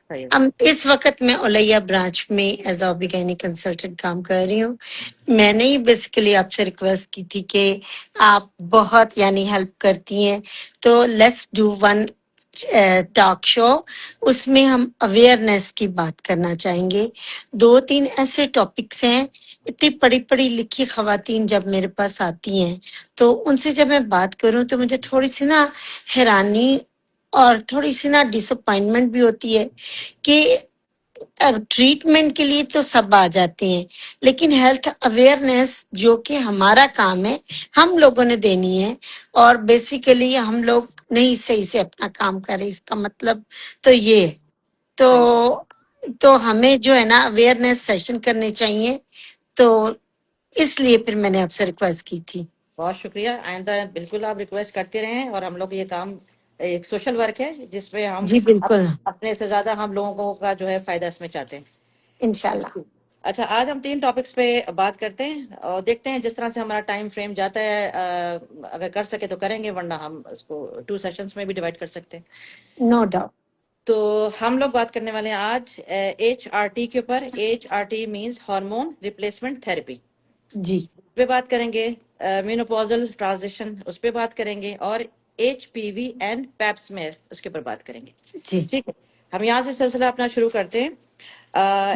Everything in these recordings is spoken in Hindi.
सही है। इस वक्त मैं ओलैया ब्रांच में एज ऑबिगैनी कंसल्टेंट काम कर रही हूँ। मैंने ही बेसिकली आपसे रिक्वेस्ट की थी कि आप बहुत यानी हेल्प करती हैं, तो let's do one talk show. उसमें हम अवेयरनेस की बात करना चाहेंगे। दो तीन ऐसे टॉपिक्स हैं, इतनी पढ़ी पढ़ी लिखी खवातीन जब मेरे पास आती हैं तो उनसे जब मैं बात करूं तो मुझे थोड़ी सी ना हैरानी और थोड़ी सी ना डिसअपॉइंटमेंट भी होती है कि अब ट्रीटमेंट के लिए तो सब आ जाते हैं, लेकिन हेल्थ अवेयरनेस जो कि हमारा काम है हम लोगों ने देनी है। और बेसिकली हम लोग नहीं सही से अपना काम करें, इसका मतलब तो ये है। सही है। तो हमें जो है ना अवेयरनेस सेशन करने चाहिए, तो इसलिए फिर मैंने आपसे रिक्वेस्ट की थी। बहुत शुक्रिया। आइंदा बिल्कुल आप रिक्वेस्ट करते रहें, और हम लोग ये काम एक सोशल वर्क है जिसमें हम जी बिल्कुल, अपने से ज्यादा हम लोगों का जो है फायदा इसमें चाहते हैं। इंशाल्लाह। अच्छा, आज हम 3 टॉपिक्स पे बात करते हैं और देखते हैं जिस तरह से हमारा टाइम फ्रेम जाता है। अगर कर सके तो करेंगे, वरना हम इसको 2 सेशंस में भी डिवाइड कर सकते हैं। No doubt. तो हम लोग बात करने वाले हैं आज HRT के ऊपर। HRT means hormone replacement therapy. जी उस पे बात करेंगे। मेनोपॉजल ट्रांजिशन उस पे बात करेंगे, और HPV एंड पैप्समेयर उसके ऊपर बात करेंगे। जी, ठीक है, हम यहाँ से सिलसिला अपना शुरू करते हैं।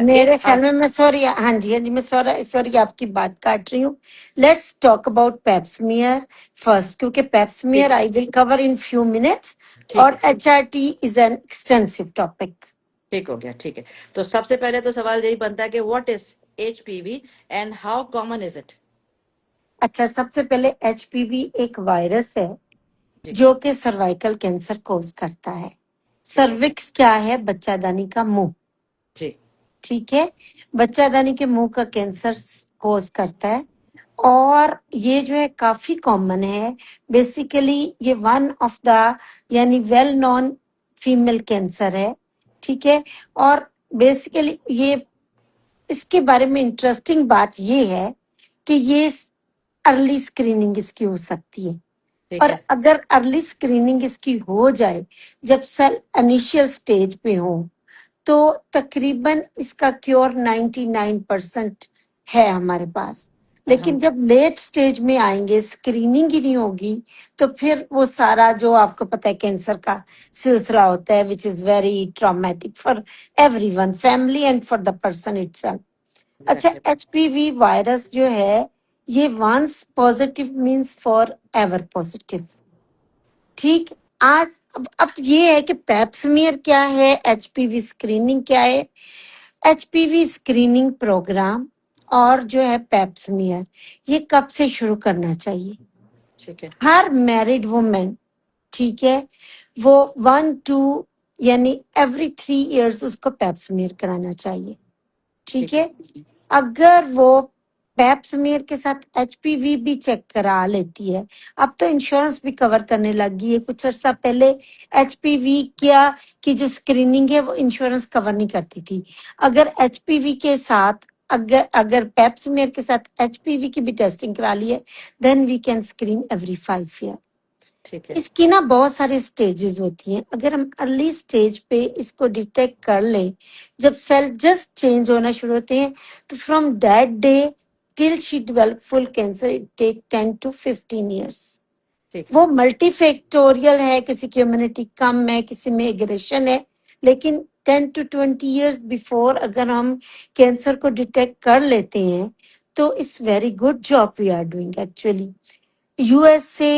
मेरे ख्याल HR में मैं सॉरी, हाँ जी मैं सॉरी आपकी बात काट रही हूँ। लेट्स टॉक अबाउट पेप्समियर फर्स्ट, क्योंकि पेप्समियर ठीक I will cover in few minutes ठीक और है, HRT is an extensive topic. ठीक हो गया। ठीक है, तो सबसे पहले तो सवाल यही बनता है कि what is HPV and how common is it. अच्छा, सबसे पहले HPV एक वायरस है जी जो कि सर्वाइकल कैंसर कोज करता है। ठीक है। सर्विक्स क्या है? बच्चादानी का मुंह। जी ठीक है, बच्चादानी के मुंह का कैंसर कोज करता है और ये जो है काफी कॉमन है। बेसिकली ये वन ऑफ द यानी वेल नोन फीमेल कैंसर है। ठीक है, और बेसिकली ये इसके बारे में इंटरेस्टिंग बात ये है कि ये अर्ली स्क्रीनिंग इसकी हो सकती है। ठीक और है। अगर अर्ली स्क्रीनिंग इसकी हो जाए, जब सेल इनिशियल स्टेज पे हो, तो तकरीबन इसका क्योर 99% है हमारे पास। लेकिन जब लेट स्टेज में आएंगे, स्क्रीनिंग ही नहीं होगी, तो फिर वो सारा जो आपको पता है कैंसर का सिलसिला होता है, which is very traumatic for everyone, family and for the person itself. अच्छा, एग्जैक्टली। HPV वायरस जो है ये once positive means for ever positive. ठीक, आज अब ये है कि पेप्समियर क्या है, HPV स्क्रीनिंग क्या है। HPV स्क्रीनिंग प्रोग्राम और जो है पेप्समियर, ये कब से शुरू करना चाहिए? ठीक है। हर मैरिड वुमेन, ठीक है, वो 1 2 यानी एवरी 3 इयर्स उसको पेप्समियर कराना चाहिए। ठीक ठीक है। है, अगर वो पेप्समेयर के साथ HPV भी चेक करा लेती है, अब तो इंश्योरेंस भी कवर करने लगी है। कुछ अर्सा पहले HPV क्या की जो स्क्रीनिंग है वो इंश्योरेंस कवर नहीं करती थी। अगर HPV के साथ अगर अगर पेप्समेयर के साथ HPV की भी टेस्टिंग करा ली है, then we can screen every 5 year. ठीक है। इसकी ना बहुत सारी स्टेजेस होती हैं। अगर हम अर्ली स्टेज पे इसको डिटेक्ट कर लें, जब सेल जस्ट चेंज होना शुरू होते हैं, तो from that day till she develop full cancer it take 10 to 15 years। ठीक है। वो मल्टीफैक्टोरियल है, किसी की इम्यूनिटी कम है, किसी में एग्रेशन है, लेकिन 10 to 20 years बिफोर अगर हम कैंसर को डिटेक्ट कर लेते हैं, तो it's very good job we are doing actually. USA,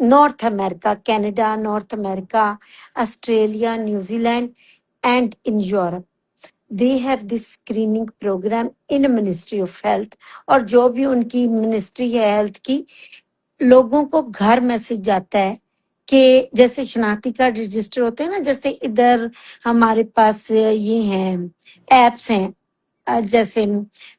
North America, Canada, North America, Australia, New Zealand, and in Europe. They have this screening program in a Ministry of Health. और जो भी उनकी मिनिस्ट्री है हेल्थ की, लोगों को घर मैसेज जाता है कि जैसे शनाख्ती कार्ड रजिस्टर होते हैं ना, जैसे इधर हमारे पास ये हैं एप्स हैं, जैसे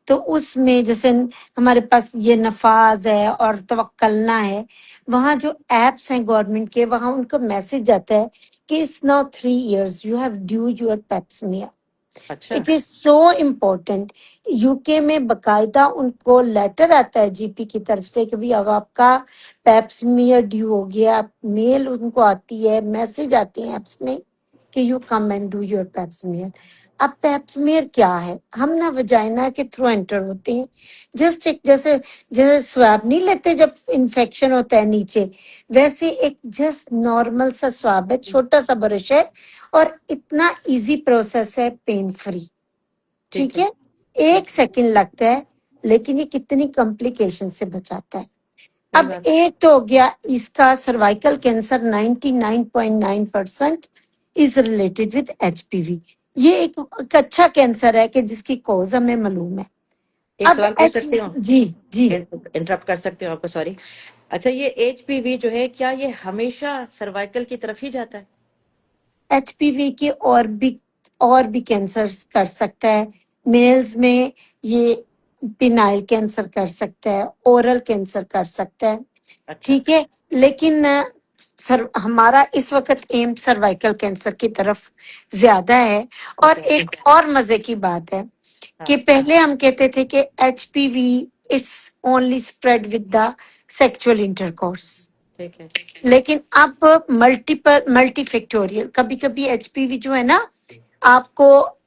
तो उसमें जैसे हमारे पास ये नफाज है और तवक्कलना है, वहाँ जो एप्स हैं गवर्नमेंट के, वहाँ उनको मैसेज आता है कि it's now 3 years you have due your pap smear. अच्छा। It is so important. UK में बकायदा उनको लेटर आता है GP की तरफ से कि भाई अब आपका पेप्समियर ड्यू हो गया। मेल उनको आती है, मैसेज आते हैं एप्स में कि you come and do your Pap smear. अब पैप्समियर क्या है? हम ना वजाइना के थ्रू एंटर होते हैं। जस्ट एक जैसे जैसे स्वाब नहीं लेते जब इन्फेक्शन होता है नीचे, वैसे एक जस्ट नॉर्मल सा स्वाब है, छोटा सा ब्रश है और इतना इजी प्रोसेस है, पेन फ्री। ठीक ठीक है। है, 1 सेकंड लगता है, लेकिन ये कितनी कॉम्प्लिकेशन से बचाता है। सही अब बात। एक तो हो गया इसका cervical cancer 99.9% is related with HPV. ये एक अच्छा कैंसर है कि जिसकी कॉज हमें मालूम है। एक अब सवाल पूछ एच सकती हूँ? जी जी इंटरप्ट कर सकती हूँ आपको, सॉरी। अच्छा, ये एचपीवी जो है, क्या ये हमेशा सर्वाइकल की तरफ ही जाता है? एचपीवी के और भी कैंसर कर सकता है। मेल्स में ये पिनाइल कैंसर कर सकता है, ओरल कैंसर कर सकता है। अच्छा। ठीक है, लेकिन हमारा इस वक्त एम सर्वाइकल कैंसर की तरफ ज्यादा है। और ओके। एक और मजे की बात है कि हाँ। पहले हम कहते थे कि HPV it's only spread with the sexual intercourse, ठीक है। लेकिन अब मल्टीफैक्टोरियल, कभी कभी एचपीवी जो है ना, आपको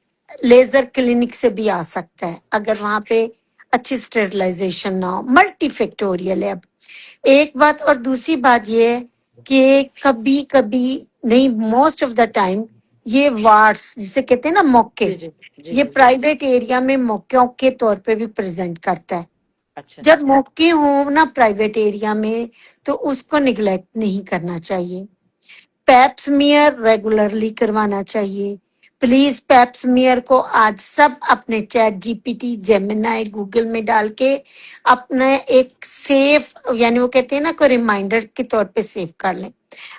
लेजर क्लिनिक से भी आ सकता है अगर वहां पे अच्छी स्टेरिलाइजेशन ना हो। मल्टीफैक्टोरियल है। अब एक बात, और दूसरी बात ये है कि कभी कभी नहीं, मोस्ट ऑफ द टाइम ये वार्ड्स जिसे कहते हैं ना, मौके, जी जी जी ये जी। प्राइवेट एरिया में मौकों के तौर पे भी प्रेजेंट करता है। अच्छा। जब मौके हो ना प्राइवेट एरिया में, तो उसको निग्लेक्ट नहीं करना चाहिए। पैप्समियर रेगुलरली करवाना चाहिए। प्लीज पैप्समियर को आज सब अपने चैट जीपीटी, जेमिनाई, गूगल में डाल के अपने एक सेफ, यानी वो कहते हैं ना, कोई रिमाइंडर के तौर पे सेव कर लें।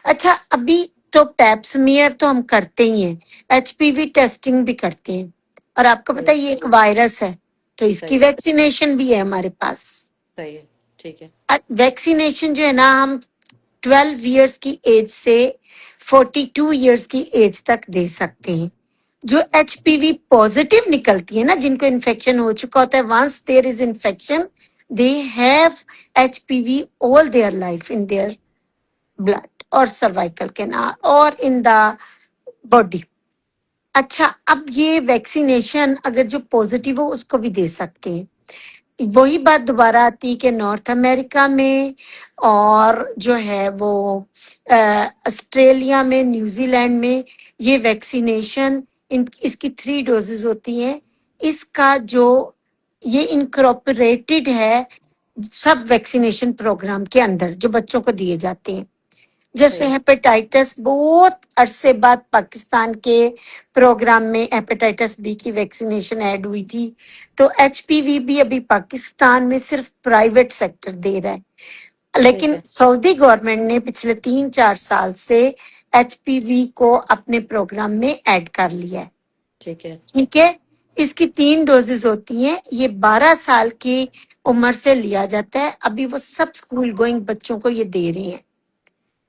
अच्छा, अभी तो पैप्समियर तो हम करते ही हैं, एचपीवी टेस्टिंग भी करते हैं। और आपको सही पता है ये एक वायरस है, तो सही इसकी वैक्सीनेशन भी है हमारे पास। सही है। ठीक है। वैक्सीनेशन जो है ना, हम 12 इयर्स की एज से 42 इयर्स की एज तक दे सकते हैं। जो एचपीवी पॉजिटिव निकलती है ना, जिनको इन्फेक्शन हो चुका होता है, once there is infection, they have HPV all their life in their blood और सर्वाइकल कैनाल और इन द बॉडी। अच्छा, अब ये वैक्सीनेशन अगर जो पॉजिटिव हो उसको भी दे सकते हैं। वही बात दोबारा आती है कि नॉर्थ अमेरिका में और जो है वो ऑस्ट्रेलिया में, न्यूजीलैंड में ये वैक्सीनेशन, इसकी 3 डोजेज होती हैं। इसका जो ये इनकॉर्पोरेटेड है सब वैक्सीनेशन प्रोग्राम के अंदर जो बच्चों को दिए जाते हैं। जैसे सही। हेपेटाइटिस, बहुत अरसे बाद पाकिस्तान के प्रोग्राम में हेपेटाइटिस बी की वैक्सीनेशन ऐड हुई थी। तो एचपीवी भी अभी पाकिस्तान में सिर्फ प्राइवेट सेक्टर दे रहा है, ठीक लेकिन है। सऊदी गवर्नमेंट ने पिछले 3-4 साल से एचपीवी को अपने प्रोग्राम में ऐड कर लिया है। ठीक है। ठीक है, इसकी 3 डोजेज होती हैं। ये 12 साल की उम्र से लिया जाता है। अभी वो सब स्कूल गोइंग बच्चों को ये दे रहे हैं।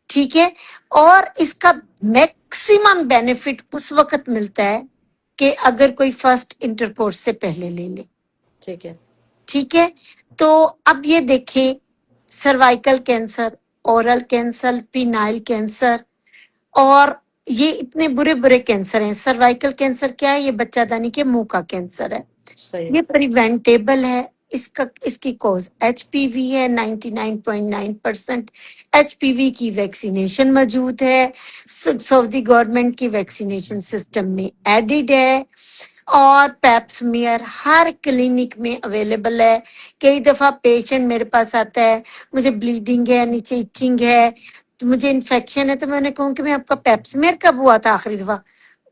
ठीक है, और इसका मैक्सिमम बेनिफिट उस वक्त मिलता है कि अगर कोई फर्स्ट इंटरकोर्स से पहले ले ले। ठीक है। ठीक है, तो अब ये देखें, cervical cancer, oral cancer, phenyl cancer, और ये इतने बुरे बुरे कैंसर हैं। सर्वाइकल कैंसर क्या है? ये बच्चादानी के मुंह का कैंसर है। सही। ये प्रिवेंटेबल है। इसकी कॉज एचपीवी है। 99.9% एचपीवी की वैक्सीनेशन मौजूद है। सऊदी गवर्नमेंट की वैक्सीनेशन सिस्टम में एडिड है। और पैप्समियर हर क्लिनिक में अवेलेबल है। कई दफा पेशेंट मेरे पास आता है, मुझे ब्लीडिंग है, नीचे इचिंग है, तो मुझे इन्फेक्शन है, तो मैंने कहूँ कि मैं आपका पैप्समियर कब हुआ था आखिरी दफा?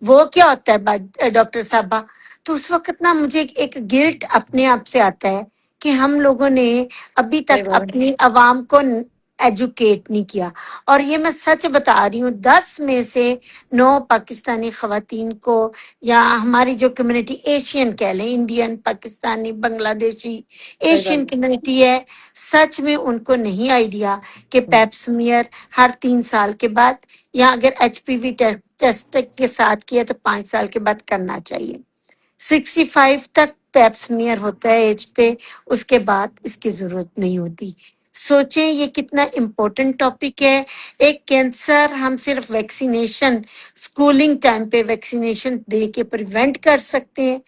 वो क्या होता है डॉक्टर साहबा? तो उस वक्त ना मुझे एक गिल्ट अपने आप से आता है कि हम लोगों ने अभी सही तक बात है। अपनी अवाम को एजुकेट नहीं किया। और ये मैं सच बता रही हूँ, 10 में से 9 पाकिस्तानी खवातीन को, या हमारी जो कम्युनिटी एशियन कह लें, इंडियन, पाकिस्तानी, बांग्लादेशी, सही एशियन बात। कम्युनिटी है, सच में उनको नहीं आइडिया कि पैप्समियर हर 3 साल के बाद, या अगर एचपीवी टेस्ट के साथ किया तो 5 साल के बाद करना चाहिए। 65 तक पेप्समियर होता है एज पे, उसके बाद इसकी जरूरत नहीं होती। सोचें ये कितना इम्पोर्टेंट टॉपिक है। एक कैंसर हम सिर्फ वैक्सीनेशन, स्कूलिंग टाइम पे वैक्सीनेशन दे के प्रिवेंट कर सकते हैं।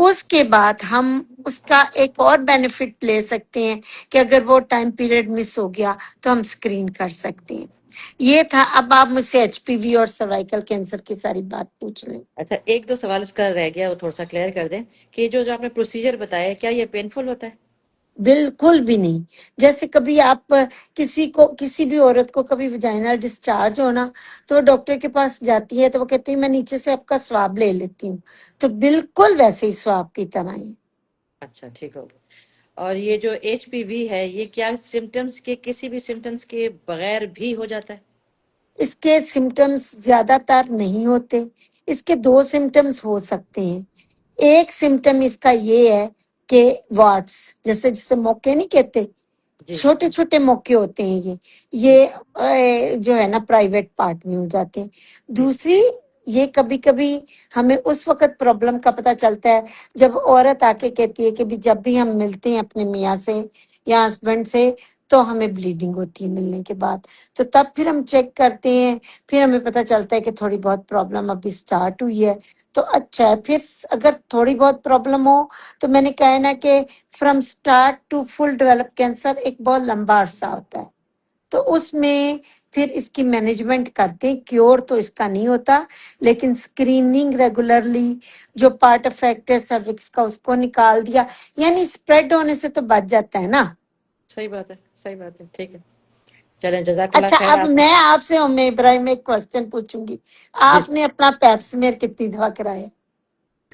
उसके बाद हम उसका एक और बेनिफिट ले सकते हैं कि अगर वो टाइम पीरियड मिस हो गया तो हम स्क्रीन कर सकते हैं। ये था। अब आप मुझसे एचपीवी और सर्वाइकल कैंसर की सारी बात पूछ लें। अच्छा, एक दो सवाल इसका रह गया, वो थोड़ा सा क्लियर कर दें कि जो जो आपने प्रोसीजर बताया, क्या ये पेनफुल होता है? बिल्कुल भी नहीं। जैसे कभी आप किसी को, किसी भी औरत को कभी वजाइनल डिस्चार्ज होना, तो वो डॉक्टर के पास जाती है तो वो कहती है मैं नीचे से आपका स्वाब ले लेती हूँ, तो बिल्कुल वैसे ही स्वाब की तरह ही। अच्छा, ठीक हो गया। और ये जो एचपीवी है, ये क्या सिम्टम्स के, किसी भी सिम्टम्स के बगैर भी हो जाता है? इसके सिम्टम्स ज्यादातर नहीं होते। इसके दो सिम्टम्स हो सकते हैं। एक सिम्टम इसका ये है कि वाट्स, जैसे जिसे मौके नहीं कहते, जी। छोटे छोटे मौके होते हैं ये जो है ना प्राइवेट पार्ट में हो जाते हैं। जी। दूसरी, ये कभी कभी हमें उस वक्त प्रॉब्लम का पता चलता है जब औरत आके कहती है कि भी जब भी हम मिलते हैं अपने मियाँ से या हस्बैंड से तो हमें ब्लीडिंग होती है मिलने के बाद। तो तब फिर हम चेक करते हैं, फिर हमें पता चलता है कि थोड़ी बहुत प्रॉब्लम अभी स्टार्ट हुई है। तो अच्छा है। फिर अगर थोड़ी बहुत प्रॉब्लम हो तो मैंने कहा है ना कि from start to full develop cancer एक बहुत लंबा अरसा होता है। तो उसमें फिर इसकी मैनेजमेंट करते हैं। क्योर तो इसका नहीं होता, लेकिन स्क्रीनिंग रेगुलरली, जो पार्ट अफेक्ट है सर्विक्स का उसको निकाल दिया, यानी स्प्रेड होने से तो बच जाता है ना। सही बात है, सही बात है, ठीक है। चलें, जज़ाकल्लाह अच्छा, खैर अब आप। मैं आपसे उम्मे इब्राहिम एक क्वेश्चन पूछूंगी। जी। आपने अपना पेप्समेर कितनी दफा कराया?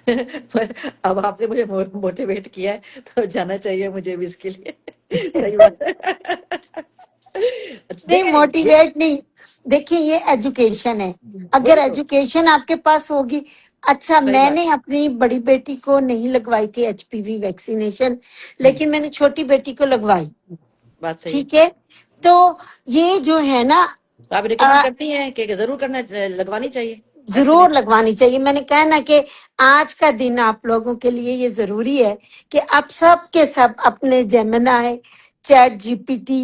पर अब आपने मुझे मोटिवेट किया है, तो जाना चाहिए मुझे भी इसके लिए। सही बात है। अच्छा, नहीं, देखें ये। मोटिवेट नहीं। देखिए ये एजुकेशन है। अगर वही तो। एजुकेशन आपके पास होगी। अच्छा, सही बात। मैंने अपनी बड़ी बेटी को नहीं लगवाई थी एचपीवी वैक्सीनेशन, हम्म। लेकिन मैंने छोटी बेटी को लगवाई। बात सही है। ठीक है। तो ये जो है ना, तो आप रिकमेंड करती हैं कि जरूर करना, लगवानी चाहिए जरूर वैक्सीनेशन? लगवानी चाहिए। मैंने कहा ना कि आज का दिन आप लोगों के लिए ये जरूरी है कि आप सब के सब अपने जेमिनाई, चैट जीपीटी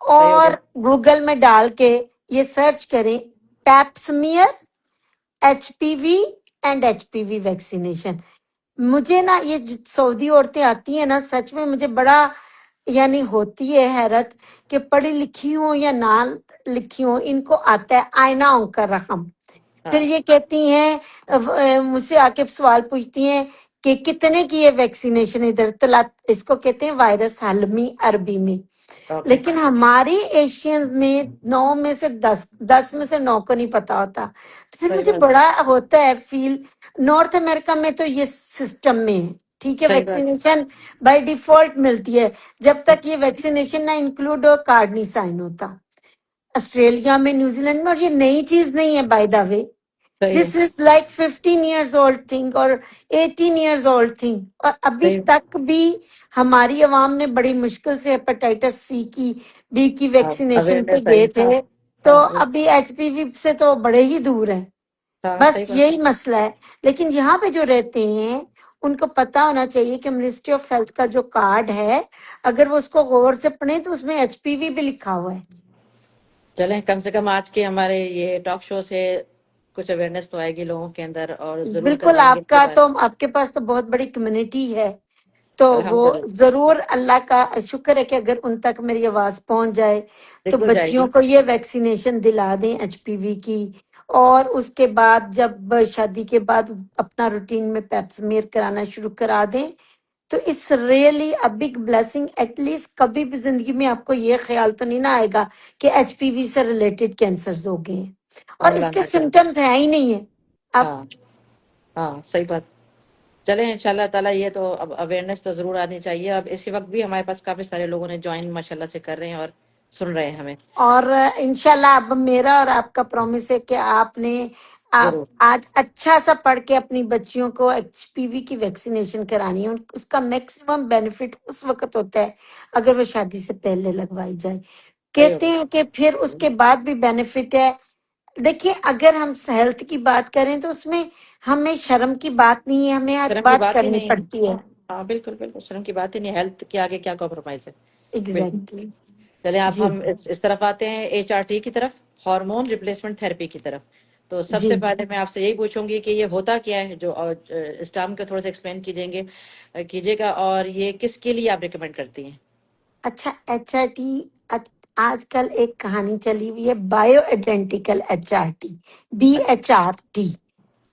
सही हो गया। और गूगल में डाल के ये सर्च करें, Pap smear HPV and HPV vaccination. मुझे ना ये जो सऊदी औरतें आती हैं ना, सच में मुझे बड़ा यानी होती है हैरत कि पढ़ी लिखी हो या ना लिखी हो, इनको आता है आईना ओंकार रकम। फिर हाँ। ये कहती हैं, मुझसे आके सवाल पूछती हैं कि कितने की ये वैक्सीनेशन इधर तला, इसको कहते हैं वायरस हलमी अरबी में। ओके। लेकिन हमारी एशियंस में 9 में से 10, 10 में से 9 को नहीं पता होता। तो फिर सही मुझे बात। बड़ा होता है फील। नॉर्थ अमेरिका में तो ये सिस्टम में है। ठीक है, सही बात। वैक्सीनेशन बाय डिफॉल्ट मिलती है। जब तक ये वैक्सीनेशन ना इंक्लूड हो कार्ड नहीं साइन होता। ऑस्ट्रेलिया में, न्यूजीलैंड में। और ये नई चीज नहीं है बाय द वे। सही है। This is like 15 years old thing और 18 years old थिंग। और अभी सही। तक भी हमारी अवाम ने बड़ी मुश्किल से हेपेटाइटिस सी की, बी की हाँ, वैक्सीनेशन पे अवेयरनेस गए आई। हाँ। थे। तो हाँ। अभी एचपीवी से तो बड़े ही दूर है। हाँ, सही बस बात है। यही मसला है। लेकिन यहाँ पे जो रहते हैं उनको पता होना चाहिए कि मिनिस्ट्री ऑफ हेल्थ का जो कार्ड है, अगर वो उसको गौर से पढ़े तो उसमें एचपीवी भी लिखा हुआ है। चलें, कम से कम आज के हमारे ये टॉक शो से कुछ अवेयरनेस तो आएगी लोगों के अंदर, और जरूर बिल्कुल। करवाएंगे इसके आपका बारे तो, में। आपके पास तो बहुत बड़ी कम्युनिटी है। तो वो अल्हम्दुलिल्लाह। जरूर, अल्लाह का शुक्र है कि अगर उन तक मेरी आवाज पहुंच जाए तो बिल्कुल बच्चियों जाएगी। को ये वैक्सीनेशन दिला दें एचपीवी की। और उसके बाद जब शादी के बाद अपना रूटीन में पेप्समेर कराना शुरू करा दें तो it's really a big blessing. At least कभी भी जिंदगी में आपको ये ख्याल तो नहीं ना आएगा कि एचपीवी से रिलेटेड कैंसर हो गए हैं। और अल्लाह इसके ना करे। सिम्टम्स है ही नहीं है। आप हाँ। हाँ, सही बात। चलें, इंशाल्लाह ताला ये तो अब अवेयरनेस तो जरूर आनी चाहिए। अब इसी वक्त भी हमारे पास काफी सारे लोगों ने ज्वाइन माशाल्लाह से कर रहे हैं और सुन रहे हैं हमें। और इंशाल्लाह अब मेरा और आपका प्रॉमिस है कि आपने, आप जरूर। आज अच्छा सा पढ़ के अपनी बच्चियों को एचपीवी की वैक्सीनेशन करानी है। उसका मैक्सिमम बेनिफिट उस वक्त होता है अगर वो शादी से पहले लगवाई जाए। सही हो कहते गया। हैं कि फिर उसके बाद भी बेनिफिट है। देखिए, अगर हम हेल्थ की बात करें तो उसमें हमें शर्म की बात नहीं है, हमें हर शर्म की बात बात ही करनी नहीं है। पड़ती है। हाँ। हाँ, बिल्कुल बिल्कुल, शर्म की बात ही नहीं, हेल्थ के आगे क्या कॉम्प्रोमाइज है। बिल्कुल। एग्जैक्टली। चले आप जी हम इस तरफ आते हैं, HRT की तरफ, हार्मोन रिप्लेसमेंट थेरेपी की तरफ। तो जी सबसे पहले मैं आपसे यही पूछूंगी कि ये होता क्या है, जो इस टर्म को थोड़ा सा एक्सप्लेन कीजिएगा, और ये किसके लिए आप रिकमेंड करती हैं? अच्छा, HRT आजकल एक कहानी चली हुई है, बायो आइडेंटिकल HRT, अच्छा। BHRT।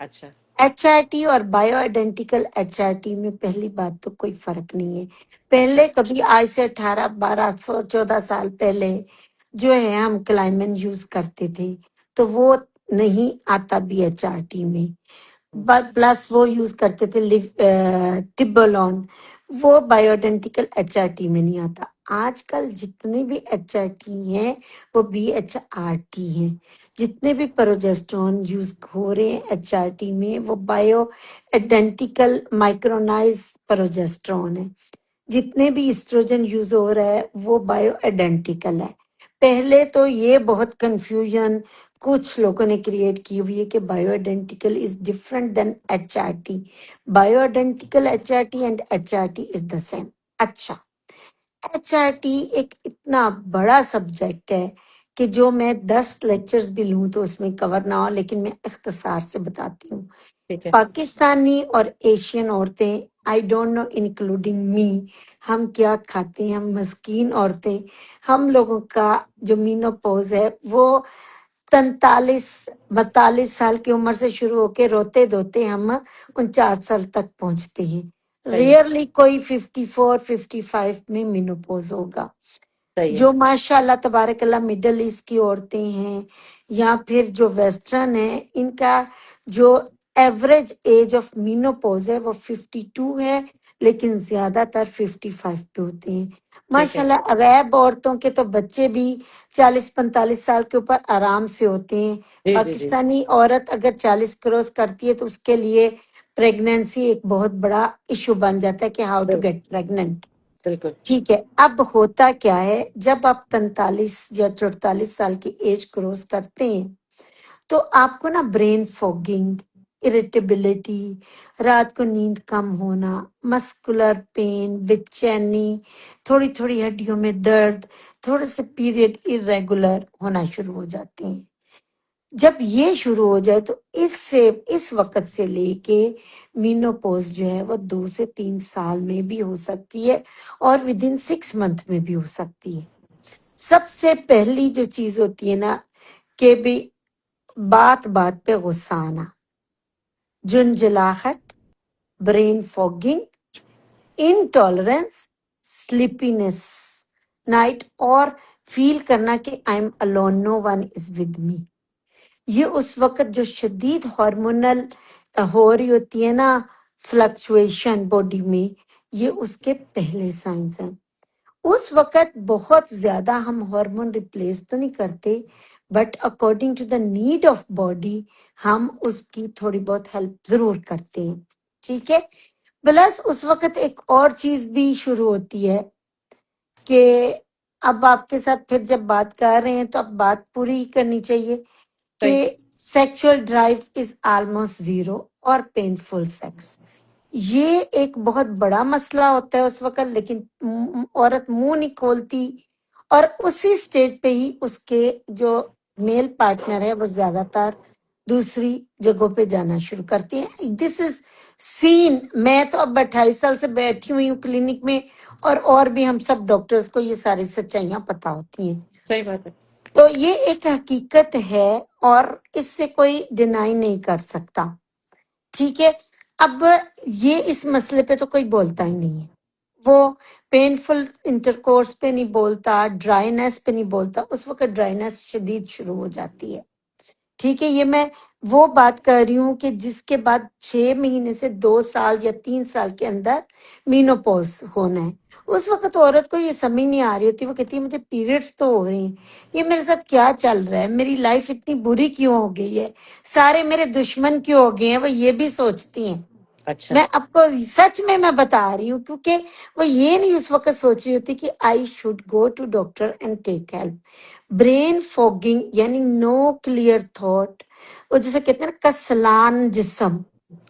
अच्छा। HRT और बायो आइडेंटिकल HRT में पहली बात तो कोई फर्क नहीं है। अच्छा। पहले कभी आज से 18 1200 14 साल पहले जो है हम क्लाइमिन यूज करते थे, तो वो नहीं आता BHRT में। हम्म। प्लस वो यूज करते थे टिबोलॉन, वो बायोडेंटिकल HRT में नहीं आता। आजकल जितने भी HRT हैं वो BHRT हैं। जितने भी प्रोजेस्टेरोन यूज हो रहे हैं HRT में, वो बायो आइडेंटिकल माइक्रोनाइज प्रोजेस्टेरोन है। जितने भी एस्ट्रोजन यूज हो रहा है वो बायो आइडेंटिकल है। पहले तो ये बहुत कंफ्यूजन कुछ लोगों ने क्रिएट की हुई है कि bio identical is different than HRT। Bio identical HRT and HRT is the same. अच्छा, HRT एक इतना बड़ा सब्जेक्ट है कि जो मैं 10 लेक्चर्स भी लूं तो उसमें कवर ना हो, लेकिन मैं इख्तिसार से बताती हूँ। ठीक है। पाकिस्तानी और एशियन औरतें, आई डोंट नो इंक्लूडिंग मी, हम क्या खाते हैं, हम मस्कीन औरतें, हम लोगों का जो मीनोपॉज है वो 43 42 साल की उम्र से शुरू होके रोते धोते हम 49 साल तक पहुंचते हैं। सही है। रेयरली कोई 54 55 में मीनोपॉज होगा। सही है। जो माशाल्लाह तबारकल्ला मिडल ईस्ट की औरतें हैं या फिर जो वेस्टर्न है, इनका जो एवरेज एज ऑफ मीनोपॉज है वो 52 है, लेकिन ज्यादातर 55 पे होते हैं। ठीक है। माशाल्लाह अरब औरतों के तो बच्चे भी 40 45 साल के ऊपर आराम से होते हैं। जी जी जी। पाकिस्तानी औरत अगर 40 क्रॉस करती है तो उसके लिए प्रेगनेंसी एक बहुत बड़ा इशू बन जाता है कि हाउ टू बिल्कुल। Get pregnant. बिल्कुल। ठीक है, अब होता क्या है, जब आप 43 या 44 साल की एज क्रॉस करते हैं तो आपको ना ब्रेन फॉगिंग, इरिटेबिलिटी, रात को नींद कम होना, मस्कुलर पेन, बेचैनी, थोड़ी थोड़ी हड्डियों में दर्द, थोड़े से पीरियड इरेगुलर होना शुरू हो जाते हैं। जब ये शुरू हो जाए तो इससे इस वक्त से लेके मीनोपॉज जो है वो 2 से 3 साल में भी हो सकती है और विद इन 6 मंथ में भी हो सकती है। सबसे पहली जो चीज होती है ना, कि भी बात बात पे गुस्सा आना, झुंझलाहट, brain fogging, intolerance, sleepiness night, और फील करना कि I am alone, no one is with me. ये उस वक्त जो शदीद हार्मोनल हो रही होती है ना, फ्लक्चुएशन बॉडी में, ये उसके पहले साइंस हैं। उस वक्त बहुत ज्यादा हम हार्मोन रिप्लेस तो नहीं करते, but according to the need of body हम उसकी थोड़ी बहुत हेल्प जरूर करते हैं। ठीक है, प्लस उस वक्त एक और चीज भी शुरू होती है कि अब आपके साथ फिर जब बात कर रहे हैं तो अब बात पूरी ही करनी चाहिए कि सही। Sexual drive is almost zero और पेनफुल सेक्स, ये एक बहुत बड़ा मसला होता है उस वक्त, लेकिन औरत मुंह नहीं खोलती और उसी स्टेज पे ही उसके जो मेल पार्टनर है वो ज्यादातर दूसरी जगहों पे जाना शुरू करती है। दिस इज सीन, मैं तो अब 28 साल से बैठी हुई हूँ क्लिनिक में, और भी हम सब डॉक्टर्स को ये सारी सच्चाइयां पता होती हैं। सही बात है। तो ये एक हकीकत है और इससे कोई डिनाई नहीं कर सकता। ठीक है, अब ये इस मसले पे तो कोई बोलता ही नहीं है। वो पेनफुल इंटरकोर्स पे नहीं बोलता, ड्राइनेस पे नहीं बोलता, उस वक्त ड्राइनेस शदीद शुरू हो जाती है। ठीक है, ये मैं वो बात कर रही हूँ कि जिसके बाद 6 महीने से 2 साल या 3 साल के अंदर मीनोपॉज होना है। उस वक्त औरत को ये समझ नहीं आ रही होती, वो कहती है मुझे पीरियड्स तो हो रहे हैं, ये मेरे साथ क्या चल रहा है, मेरी लाइफ इतनी बुरी क्यों हो गई है, सारे मेरे दुश्मन क्यों हो गए हैं, वो ये भी सोचती हैं। अच्छा। मैं आपको सच में मैं बता रही हूँ, क्योंकि वो ये नहीं उस वक्त सोच रही होती कि I should go to doctor and take help. Brain fogging यानी नो क्लियर थॉट, वो जैसे कहते हैं ना कसलान जिस्म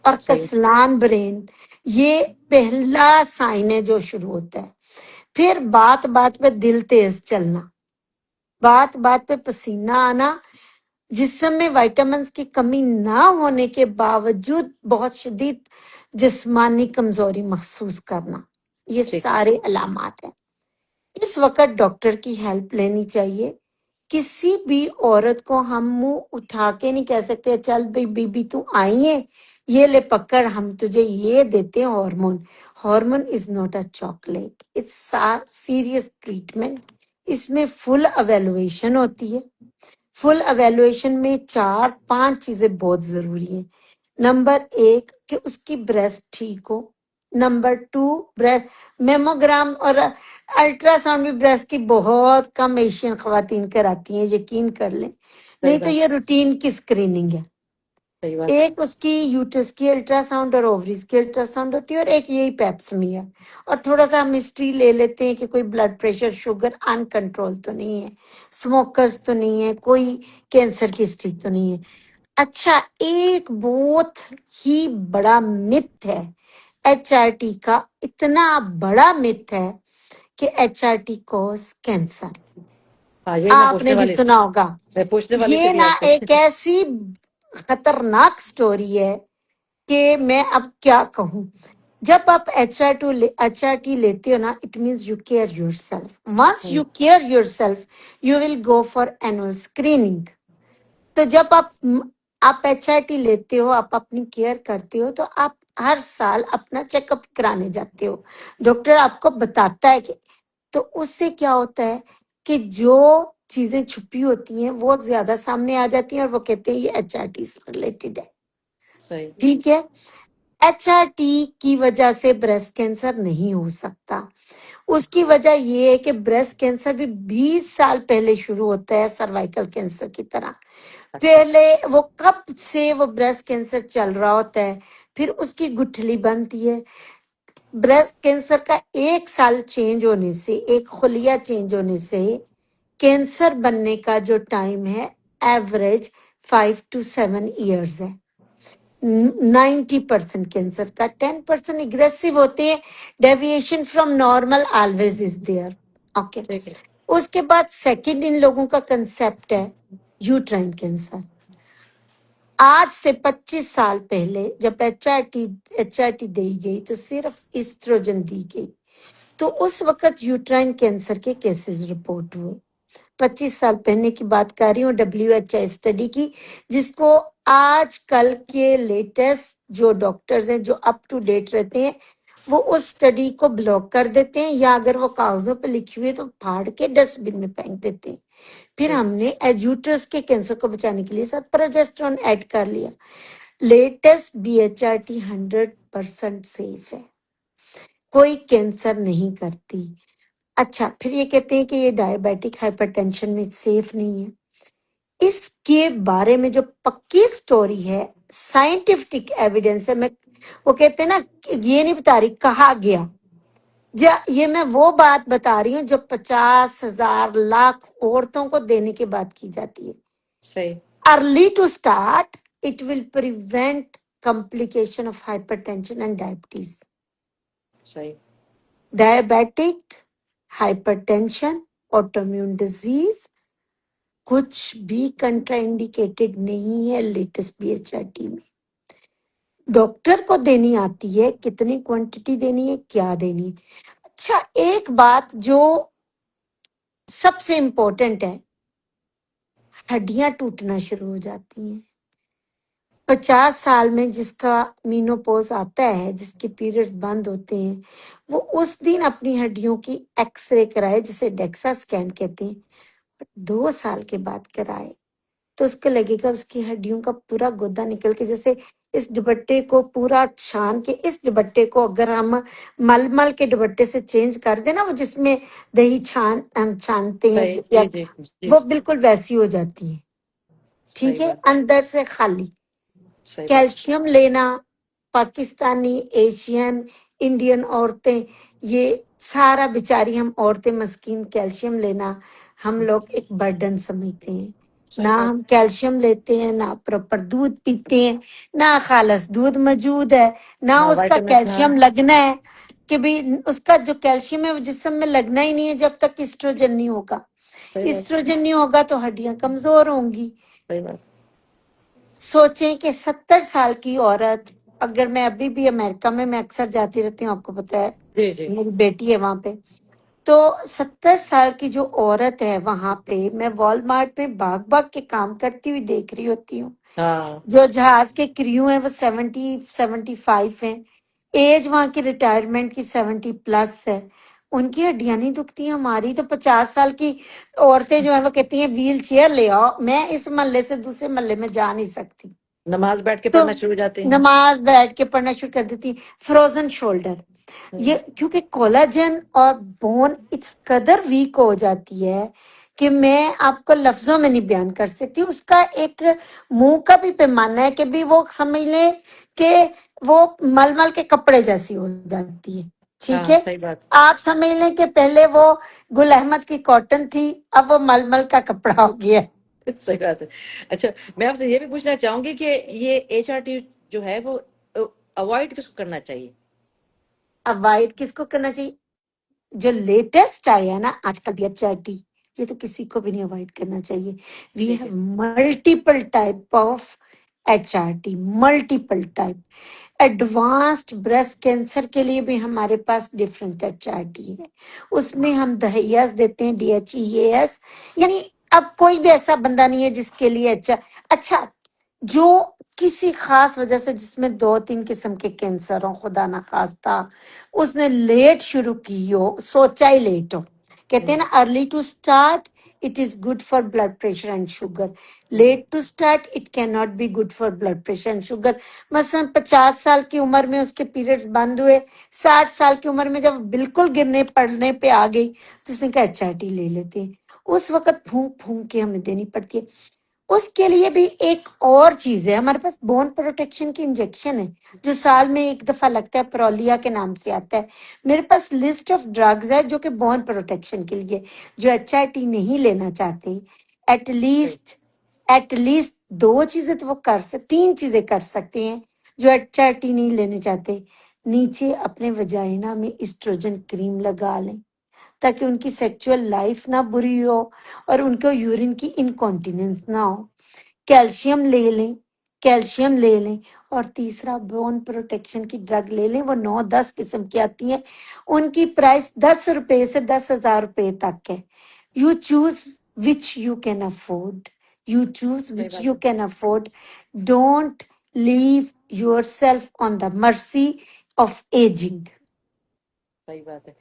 और सही है। कसलान ब्रेन, ये पहला साइन है जो शुरू होता है। फिर बात बात पे दिल तेज चलना, बात बात पे पसीना आना, जिस्म में विटामिन्स की कमी ना होने के बावजूद बहुत शदीद जिस्मानी कमजोरी महसूस करना, ये ठीक है। सारे अलामात हैं। इस वक्त डॉक्टर की हेल्प लेनी चाहिए। किसी भी औरत को हम मुंह उठा के नहीं कह सकते चल भाई बीबी तू आई है, ये ले पकड़ हम तुझे ये देते हैं hormone. Hormone is not a chocolate, it's serious treatment. इसमें फुल अवेलुएशन होती है। फुल अवेलुएशन में 4-5 चीजें बहुत जरूरी है। नंबर 1 कि उसकी ब्रेस्ट ठीक हो। नंबर 2 ब्रेस्ट मेमोग्राम और अल्ट्रासाउंड भी ब्रेस्ट की बहुत कम एशियन खवातीन कराती हैं, यकीन कर लें। सही नहीं तो बात, ये रूटीन की स्क्रीनिंग है। सही बात। एक उसकी यूट्रस की अल्ट्रासाउंड और ओवरीज की अल्ट्रासाउंड होती है, और एक यही पेप्समी है। और थोड़ा सा हम हिस्ट्री ले लेते हैं कि कोई ब्लड प्रेशर शुगर अनकंट्रोल तो नहीं है, स्मोकर्स तो नहीं है, कोई कैंसर की हिस्ट्री तो नहीं है। अच्छा, एक बहुत ही बड़ा मिथ है HRT का, इतना बड़ा मिथ है कि HRT कॉज कैंसर। हाँ, यही मैं आपने पूछने भी वाली सुना होगा। मैं पूछने वाली थी ये भी ना आपसे। एक ऐसी खतरनाक स्टोरी है कि मैं अब क्या कहूं। जब आप HRT लेते हो ना, it means you care your self. Once hmm, you care your self, you will go for annual screening. तो जब आप HRT लेते हो, आप अपनी केयर करते हो, तो आप हर साल अपना चेकअप कराने जाते हो। डॉक्टर आपको बताता है कि, तो उससे क्या होता है कि जो चीजें छुपी होती हैं वो ज्यादा सामने आ जाती हैं, और वो कहते हैं ये HRT से रिलेटेड है। सही, ठीक है। HRT की वजह से ब्रेस्ट कैंसर नहीं हो सकता। उसकी वजह ये है कि ब्रेस्ट कैंसर भी 20 साल पहले शुरू होता है, सर्वाइकल कैंसर की तरह। अच्छा, पहले वो कब से वो ब्रेस्ट कैंसर चल रहा होता है, फिर उसकी गुठली बनती है। ब्रेस्ट कैंसर का 1 साल चेंज होने से, एक खुलिया चेंज होने से, कैंसर बनने का जो टाइम है एवरेज 5 to 7 years है। 90% कैंसर का, 10% एग्रेसिव होते हैं। Deviation from normal always is there. Okay. ठीक है। उसके बाद सेकंड इन लोगों का कंसेप्ट है यूट्राइन कैंसर। आज से 25 साल पहले जब एचआरटी दी गई तो सिर्फ इस्ट्रोजन दी गई, तो उस वक्त यूट्राइन कैंसर के केसेस रिपोर्ट हुए। 25 साल पहले की बात कर रही हूँ, WHI स्टडी की, जिसको आजकल के लेटेस्ट जो डॉक्टर्स हैं जो अप टू डेट रहते हैं, वो उस स्टडी को ब्लॉक कर देते हैं, या अगर वो कागजों पे लिखी हुई है तो फाड़ के डस्टबिन में फेंक देते हैं। फिर ठीक, हमने एड्यूटरस के कैंसर को बचाने के लिए साथ प्रोजेस्टेरोन ऐड कर लिया। लेटेस्ट BHRT 100% सेफ है, कोई कैंसर नहीं करती। अच्छा, फिर ये कहते हैं कि ये डायबिटिक हाइपरटेंशन में सेफ नहीं है। इसके बारे में जो पक्की स्टोरी है, साइंटिफिक एविडेंस है। मैं वो कहते हैं ना कि ये नहीं बता रही, कहा गया। ये मैं वो बात बता रही हूँ जो 50,000 लाख औरतों को देने के बाद की जाती है। सही, early to start, it will prevent complication of hypertension and diabetes. सही, डायबिटिक, हाइपरटेंशन, ऑटोइम्यून डिजीज कुछ भी कंट्राइंडिकेटेड नहीं है लेटेस्ट BHRT में। डॉक्टर को देनी आती है कितनी क्वांटिटी देनी है, क्या देनी है। अच्छा, एक बात जो सबसे इम्पोर्टेंट है, हड्डियां टूटना शुरू हो जाती हैं 50 साल में। जिसका मीनोपॉज आता है, जिसके पीरियड्स बंद होते हैं, वो उस दिन अपनी हड्डियों की एक्सरे कराए, जिसे डेक्सा स्कैन कहते हैं। 2 साल के बाद कराए तो उसको लगेगा उसकी हड्डियों का पूरा गोदा निकल के, जैसे इस दुपट्टे को पूरा छान के, इस दुपट्टे को अगर हम मलमल के दुपट्टे से चेंज कर देना, वो जिसमें दही छान हम छानते हैं, सही, या जी, जी, जी, वो बिल्कुल वैसी हो जाती है। ठीक सही है, बात, अंदर से खाली। सही बात, कैल्शियम लेना, पाकिस्तानी, एशियन, इंडियन औरतें, ये सारा बेचारी हम औरतें मस्कीन, कैल्शियम लेना हम लोग एक बर्डन समझते हैं। सही ना बात, हम कैल्शियम लेते हैं, ना प्रॉपर दूध पीते हैं, ना खालस दूध मौजूद है, ना ना उसका विटामिन, हाँ, कैल्शियम लगना है। कि भी उसका जो कैल्शियम है वो जिस्म में लगना ही नहीं है जब तक इस्ट्रोजन नहीं होगा। सही बात, इस्ट्रोजन नहीं होगा तो हड्डियां कमजोर होंगी। सही बात। सोचें कि 70 साल की औरत, अगर मैं अभी भी अमेरिका में, मैं अक्सर जाती रहती हूँ, आपको पता है, जी, जी। मेरी बेटी है वहां पे। तो 70 साल की जो औरत है वहां पे, मैं वॉलमार्ट में भाग भाग के काम करती हुई देख रही होती हूँ। हाँ, जो जहाज के क्रू हैं वो 75 हैं। एज वहां की रिटायरमेंट की 70+ है। उनकी हड्डियां नहीं दुखती। हमारी तो 50 साल की औरतें जो है वो कहती हैं व्हील चेयर ले आओ, मैं इस मोहल्ले से दूसरे मोहल्ले में जा नहीं सकती। नमाज बैठ के तो पढ़ना शुरू हो जाते हैं। नमाज बैठ के पढ़ना शुरू कर देती। फ्रोजन शोल्डर, ये हुँ, क्योंकि कोलाजन और बोन इस कदर वीक हो जाती है कि मैं आपको लफ्जों में नहीं बयान कर सकती। उसका एक मुंह का भी पैमाना है कि भी वो समझ ले कि वो मलमल के कपड़े जैसी हो जाती है। ठीक हाँ, है, सही बात। आप समझ लें कि पहले वो गुल अहमद की कॉटन थी, अब वो मलमल का कपड़ा हो गया है। सही बात है। अच्छा, मैं आपसे ये भी पूछना चाहूँगी कि ये एचआरटी जो है वो अवॉइड किसको करना चाहिए? अवॉइड किसको करना चाहिए? जो लेटेस्ट आया है ना आजकल BHRT, ये तो किसी को भी नहीं अवॉइड करना चाहिए। वी ठीक हैव है। Multiple type of HRT, multiple type. Advanced breast cancer के लिए भी हमारे पास डिफरेंट HRT है। उसमें हम दहेयास देते हैं, DHEAS। यानी अब कोई भी ऐसा बंदा नहीं है जिसके लिए अच्छा, जो किसी खास वजह से, जिसमें 2-3 किस्म के कैंसर हो, खुदा ना खास्ता, उसने लेट शुरू की हो, सोचा ही लेट हो। कहते हैं हुँ, ना, early to start it is good for blood pressure and sugar, हुँ, late to start it can not be good for blood pressure and sugar. मसलन 50 साल की उम्र में उसके पीरियड्स बंद हुए, 60 साल की उम्र में जब बिल्कुल गिरने पड़ने पे आ गई तो उसने कहा HRT ले लेते हैं। उस वक्त फूंक फूंक के हमें देनी पड़ती है। उसके लिए भी एक और चीज है, हमारे पास बोन प्रोटेक्शन की इंजेक्शन है जो साल में एक दफा लगता है, प्रोलिया के नाम से आता है। मेरे पास लिस्ट ऑफ ड्रग्स है जो कि बोन प्रोटेक्शन के लिए, जो HRT नहीं लेना चाहते, सही। एटलीस्ट एटलीस्ट 2 चीजें तो वो कर सकते, 3 चीजें कर सकते हैं जो HRT नहीं लेने चाहते। नीचे अपने वजाइना में इस्ट्रोजन क्रीम लगा लें ताकि उनकी सेक्सुअल लाइफ ना बुरी हो और उनको यूरिन की इनकॉन्टिनेंस ना हो। कैल्शियम ले लें, कैल्शियम ले लें। और तीसरा बोन प्रोटेक्शन की ड्रग ले लें, वो 9-10 किस्म की आती है। उनकी प्राइस 10 रुपए से 10,000 रुपए तक है। You choose which you can afford, you choose सही विच बात यू है, can afford. Don't leave your self on the mercy of ageing. सही बात है।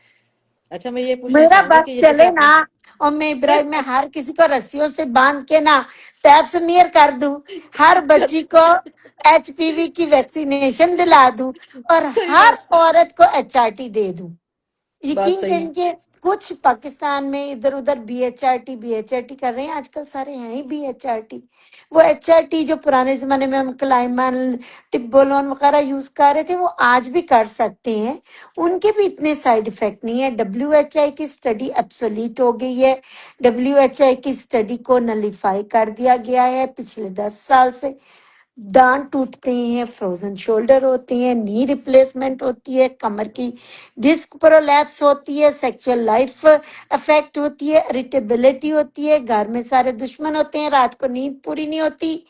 अच्छा, मैं ये पूछना मेरा चाहूँगी कि बस ये जैसे चले ना, आपने और मैं इब्राहिम में हर किसी को रस्सियों से बांध के ना पैप स्मीयर कर दूं, हर बच्ची को HPV की वैक्सीनेशन दिला दूं और सही हर बात, औरत को HRT दे दूं। बात यकीन सही है। करिए, कुछ पाकिस्तान में इधर उधर BHRT कर रहे हैं, आजकल सारे हैं ही BHRT। वो HRT जो पुराने जमाने में हम क्लाइमन, टिब्बोलोन वगैरह यूज कर रहे थे, वो आज भी कर सकते हैं। उनके भी इतने साइड इफेक्ट नहीं है। WHI की स्टडी एब्सोलीट हो गई है। WHI की स्टडी को नलीफाई कर दिया गया है पिछले 10 साल से। दांत टूटते हैं, फ्रोजन शोल्डर होते हैं, नी रिप्लेसमेंट होती है, कमर की डिस्क प्रोलैप्स होती है, सेक्सुअल लाइफ अफेक्ट होती है, इरिटेबिलिटी होती है, घर में सारे दुश्मन होते हैं, रात को नींद पूरी नहीं होती।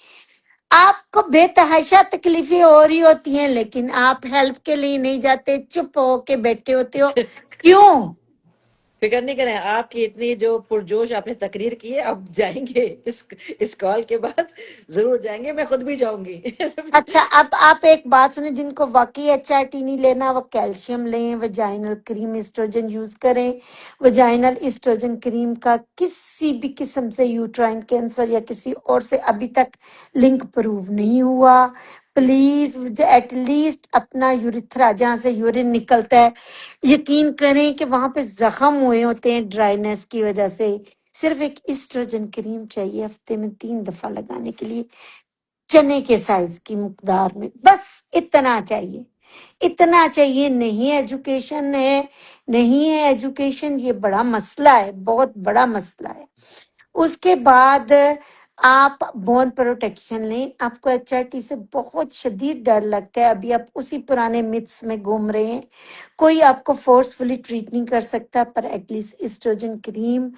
आपको बेतहाशा तकलीफें हो रही होती हैं लेकिन आप हेल्प के लिए नहीं जाते, चुप होके बैठे होते हो। क्यों? फिक्र नहीं करें, आपकी इतनी जो पुरजोश आपने तकरीर की है, अब जाएंगे इस कॉल के बाद, जरूर जाएंगे, मैं खुद भी जाऊंगी। अच्छा, अब आप एक बात सुने, जिनको वाकई HRT नहीं लेना वो कैल्शियम लें, वजाइनल क्रीम इस्ट्रोजन यूज करें। वजाइनल इस्ट्रोजन क्रीम का किसी भी किस्म से यूट्राइन कैंसर या किसी और से अभी तक लिंक प्रूव नहीं हुआ। प्लीज एटलीस्ट अपना यूरिथ्रा जहाँ से यूरिन निकलता है, यकीन करें कि वहां पे जख्म हुए होते हैं ड्राइनेस की वजह से, सिर्फ एक इस्ट्रोजन क्रीम चाहिए हफ्ते में 3 दफा लगाने के लिए, चने के साइज की मुकदार में, बस इतना चाहिए। इतना चाहिए। नहीं एजुकेशन है, नहीं है एजुकेशन, ये बड़ा मसला है, बहुत बड़ा मसला है। उसके बाद आप बोन प्रोटेक्शन लें। आपको एचआरटी से बहुत शदीद डर लगता है, अभी आप उसी पुराने मिथ्स में घूम रहे हैं। कोई आपको फोर्सफुली ट्रीट नहीं कर सकता, पर एटलीस्ट एस्ट्रोजन क्रीम,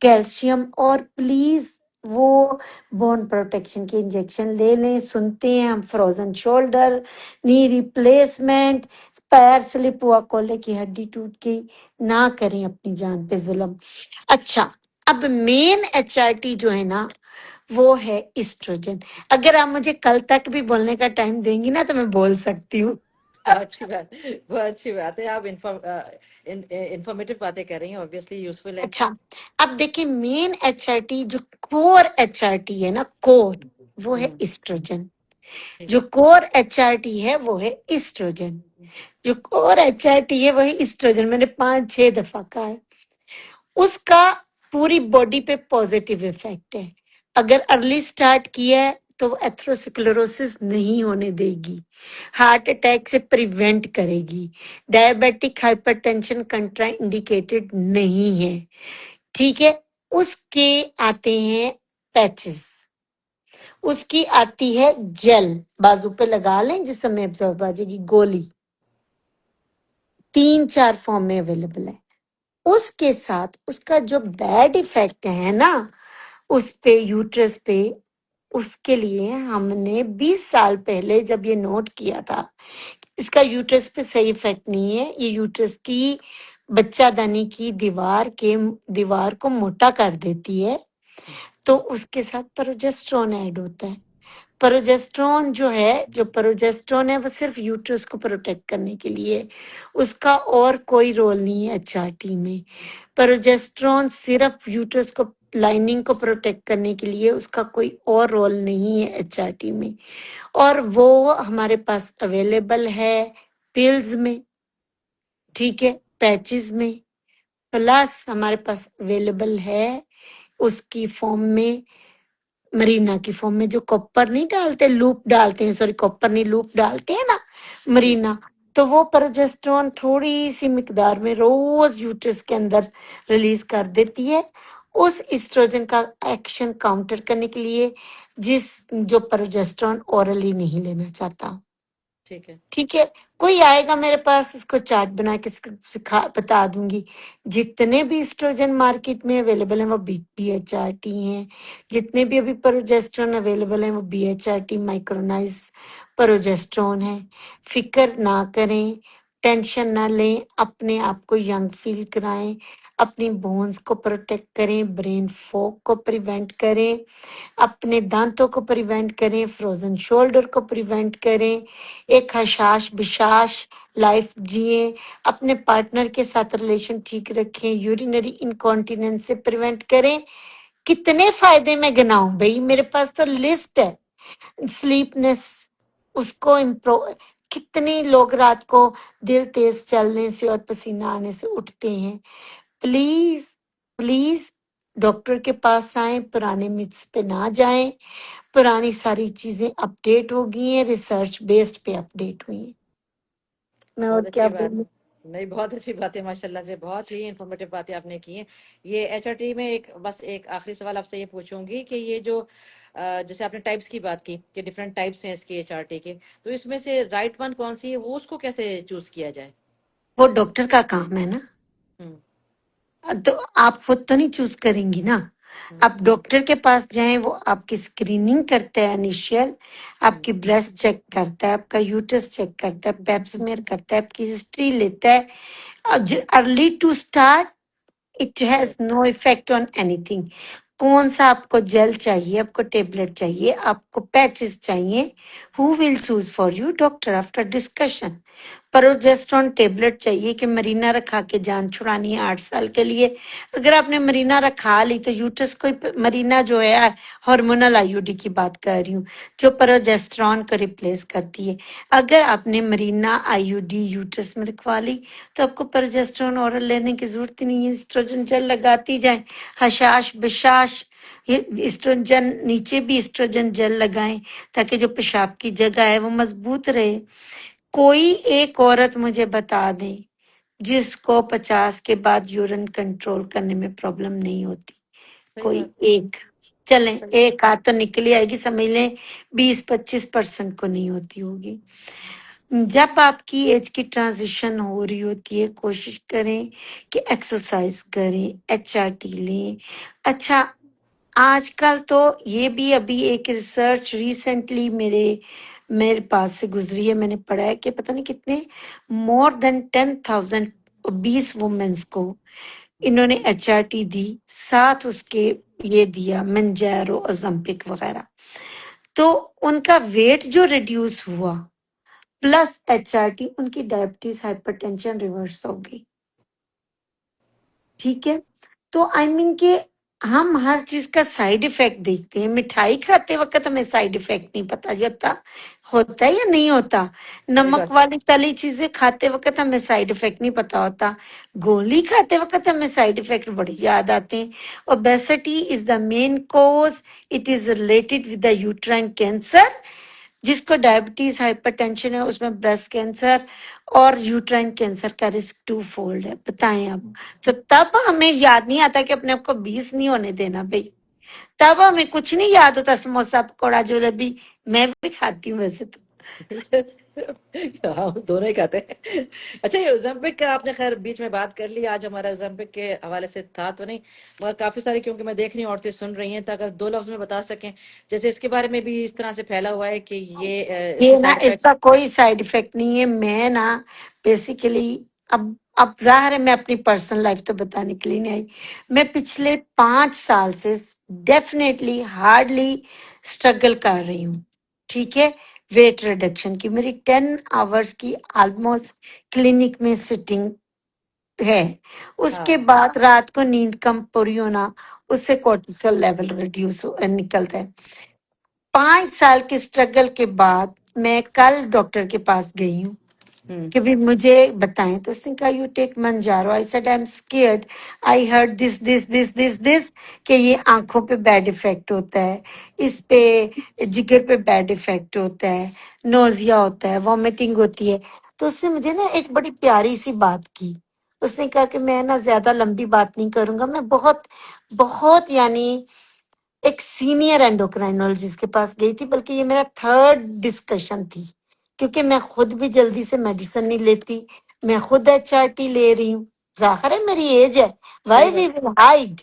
कैल्शियम और प्लीज वो बोन प्रोटेक्शन के इंजेक्शन ले लें। सुनते हैं हम फ्रोजन शोल्डर, नी रिप्लेसमेंट, पैर स्लिप हुआ, कोले की हड्डी टूट गई, ना करें अपनी जान पे जुल्म। अच्छा, अब मेन एचआरटी जो है ना, वो है एस्ट्रोजन। अगर आप मुझे कल तक भी बोलने का टाइम देंगी ना, तो मैं बोल सकती हूँ। बहुत अच्छी बात, बहुत अच्छी बात है। आप इंफॉर्मेटिव बातें कर रही हैं, ऑब्वियसली यूजफुल है। अच्छा, अब देखिए मेन एचआरटी जो कोर एचआरटी है ना, कोर, वो है हम्म। एस्ट्रोजन। ठीक जो है। कोर एचआरटी है वो है एस्ट्रोजन। जो कोर एचआरटी है वही एस्ट्रोजन, मैंने 5-6 दफा कहा है। उसका पूरी बॉडी पे पॉजिटिव इफेक्ट है। अगर अर्ली स्टार्ट किया है तो वो एथरोस्क्लेरोसिस नहीं होने देगी, हार्ट अटैक से प्रिवेंट करेगी, डायबिटिक हाइपरटेंशन कंट्रा इंडिकेटेड नहीं है। ठीक है। उसके आते हैं पैचेस, उसकी आती है जेल, बाजू पे लगा लें जिस समय एब्जॉर्ब आ जाएगी, गोली 3-4 फॉर्म में अवेलेबल है। उसके साथ उसका जो बैड इफेक्ट है ना उस पे, यूट्रस पे, उसके लिए हमने 20 साल पहले जब ये नोट किया था, इसका यूट्रस पे सही इफेक्ट नहीं है, ये यूट्रस की बच्चादानी की दीवार को मोटा कर देती है। तो उसके साथ प्रोजेस्टेरोन ऐड होता है। प्रोजेस्टेरोन जो है, जो प्रोजेस्टेरोन है वो सिर्फ यूट्रस को प्रोटेक्ट करने के लिए है। उसका और कोई रोल नहीं है एचआरटी में। प्रोजेस्टेरोन सिर्फ यूट्रस को, लाइनिंग को प्रोटेक्ट करने के लिए, उसका कोई और रोल नहीं है एचआरटी में। और वो हमारे पास अवेलेबल है पिल्स में, ठीक है, पैचेस में, प्लस हमारे पास अवेलेबल है उसकी फॉर्म में, मरीना की फॉर्म में, जो कॉपर नहीं डालते, लूप डालते हैं, सॉरी कॉपर नहीं, लूप डालते हैं ना जी। मरीना। तो वो प्रोजेस्टेरोन थोड़ी सी मिकदार में रोज यूट्रस के अंदर रिलीज कर देती है, उस एस्ट्रोजन का एक्शन काउंटर करने के लिए, जिस जो प्रोजेस्टेरोन ओरली नहीं लेना चाहता। ठीक है। ठीक है। कोई आएगा मेरे पास, उसको चार्ट बना के सिखा बता दूंगी। जितने भी एस्ट्रोजन मार्केट में अवेलेबल हैं वो BHRT हैं। जितने भी अभी प्रोजेस्टेरोन अवेलेबल हैं वो BHRT माइक्रोनाइज प्रोजेस्टेरोन है। फिक्र ना करें, टेंशन ना लें, अपने आप को यंग फील कराएं, अपनी बोन्स को प्रोटेक्ट करें, ब्रेन फॉग को प्रिवेंट करें, अपने दांतों को प्रिवेंट करें, फ्रोजन शोल्डर को प्रिवेंट करें, एक हशाश बिशाश लाइफ जिए, अपने पार्टनर के साथ रिलेशन ठीक रखें, यूरिनरी इनकॉन्टिनेंस से प्रिवेंट करें। कितने फायदे मैं गिनाऊं भाई, मेरे पास तो लिस्ट है। स्लीपनेस, उसको इम्प्रूव, कितने लोग रात को दिल तेज चलने से और पसीना आने से उठते हैं। प्लीज, प्लीज डॉक्टर के पास आए, पुराने मिथ्स पे ना जाएं। पुरानी सारी चीजें अपडेट हो गई हैं, रिसर्च बेस्ड पे अपडेट हुई हैं। मैं और बहुत क्या अच्छी बात। बोलूं। नहीं, बहुत अच्छी बात है माशाल्लाह से, बहुत ही इंफॉर्मेटिव बातें आपने की हैं। ये एचआरटी में एक बस एक आखिरी सवाल आपसे ये पूछूंगी कि ये जो जैसे आपने टाइप्स की बात की कि डिफरेंट टाइप्स हैं इसके एचआरटी के, तो इसमें से राइट वन कौन सी है, वो उसको कैसे चूज किया जाए? वो डॉक्टर का काम है ना। हम्म। तो आप खुद तो नहीं चूज करेंगी ना। हम्म। आप डॉक्टर के पास जाएं, वो आपकी स्क्रीनिंग करता है इनिशियल, हम्म। आपकी ब्रेस्ट चेक करता है, आपका यूट्रस चेक करता है, पेप्समेयर करता है, आपकी हिस्ट्री लेता है। अब early to start, it has right. No effect on anything. कौन सा आपको जेल चाहिए, आपको टेबलेट चाहिए, आपको पैचेस चाहिए, who will choose for you? Doctor, after discussion. Progesterone tablet चाहिए कि मरीना रखा के जान छुड़ानी है 8 साल के लिए। अगर आपने मरीना रखा ली तो यूट्रस को मरीना जो है, हार्मोनल आईयूडी की बात कर रही हूँ, जो प्रोजेस्टेरोन को रिप्लेस करती है। अगर आपने मरीना आईयूडी यूट्रस में रखवा ली तो आपको प्रोजेस्टेरोन ओरल लेने की जरूरत ही नहीं है, एस्ट्रोजन जेल लगाती जाए, हशाश बिशाश। एस्ट्रोजन नीचे भी एस्ट्रोजन जेल लगाएं ताकि जो पेशाब की जगह है वो मजबूत रहे। कोई एक औरत मुझे बता दे जिसको 50 के बाद यूरिन कंट्रोल करने में प्रॉब्लम नहीं होती। सही कोई बात। एक। चलें एक आध तो निकली आएगी, समझ लें 20-25% को नहीं होती होगी। जब आपकी एज की ट्रांजिशन हो रही होती है, कोशिश करें कि एक्सरसाइज करें, एचआरटी लें। अच्छा, आजकल तो ये भी अभी एक रिसर्च रिसेंटली मेरे मेरे पास से गुजरी है, मैंने पढ़ा है कि पता नहीं कितने मोर देन 10,000 20 वुमेन्स को इन्होंने एचआरटी दी, साथ उसके ये दिया मंजैरो ओलंपिक वगैरह, तो उनका वेट जो रिड्यूस हुआ प्लस एचआरटी, उनकी डायबिटीज हाइपरटेंशन रिवर्स हो गई। ठीक है, तो आई मीन के हम हर चीज का साइड इफेक्ट देखते हैं। मिठाई खाते वक्त हमें साइड इफेक्ट नहीं पता होता, होता है या नहीं होता। सही नमक बात वाली तली चीजें खाते वक्त हमें साइड इफेक्ट नहीं पता होता। गोली खाते वक्त हमें साइड इफेक्ट बड़े याद आते हैं। Obesity is the main cause, it is related with the uterine cancer. जिसको डायबिटीज हाइपरटेंशन है उसमें ब्रेस्ट कैंसर और यूट्राइन कैंसर का रिस्क 2 फोल्ड है। बताएं अब, तो तब हमें याद नहीं आता कि अपने आप को 20 नहीं होने देना भाई। तब हमें कुछ नहीं याद होता, समोसा पकौड़ा जलेबी मैं भी खाती हूँ वैसे तो। हाँ, दोनों ही खाते हैं। अच्छा, ये ओलंपिक का आपने खैर बीच में बात कर ली, आज हमारा ओलंपिक के हवाले से था तो नहीं, मगर काफी सारी क्योंकि मैं देख रही हूँ औरतें सुन रही हैं, तो अगर 2 लफ्ज में बता सकें, जैसे इसके बारे में भी इस तरह से फैला हुआ है कि इसके ये ना साइड इफेक्ट्स। इसका कोई साइड इफेक्ट नहीं है। मैं ना बेसिकली अब जाहिर है मैं अपनी पर्सनल लाइफ तो बताने के लिए नहीं आई। मैं पिछले 5 साल से डेफिनेटली हार्डली स्ट्रगल कर रही हूँ। ठीक है, वेट रिडक्शन की मेरी 10 आवर्स की ऑलमोस्ट क्लिनिक में सिटिंग है। उसके हाँ, बाद रात को नींद कम पूरी होना, उससे कोर्टिसोल लेवल रिड्यूस निकलता है। 5 साल के स्ट्रगल के बाद मैं कल डॉक्टर के पास गई हूँ हम्म, कि भी मुझे बताएं, तो उसने कहा you take Mounjaro. I said I am scared, I heard this this this this this कि ये आंखों पे बैड इफेक्ट होता है, इस पे जिगर पे बैड इफेक्ट होता है, नोजिया होता है, वॉमिटिंग होती है। तो उसने मुझे ना एक बड़ी प्यारी सी बात की। उसने कहा कि मैं ना ज्यादा लंबी बात नहीं करूंगा, मैं बहुत बहुत यानी एक सीनियर एंडोक्राइनोलॉजिस्ट के पास गई थी, बल्कि ये मेरा थर्ड डिस्कशन थी, क्योंकि मैं खुद भी जल्दी से मेडिसिन नहीं लेती। मैं खुद एचआरटी ले रही हूँ, जाहिर है मेरी एज है, सही वाई वी बात, विल हाइड।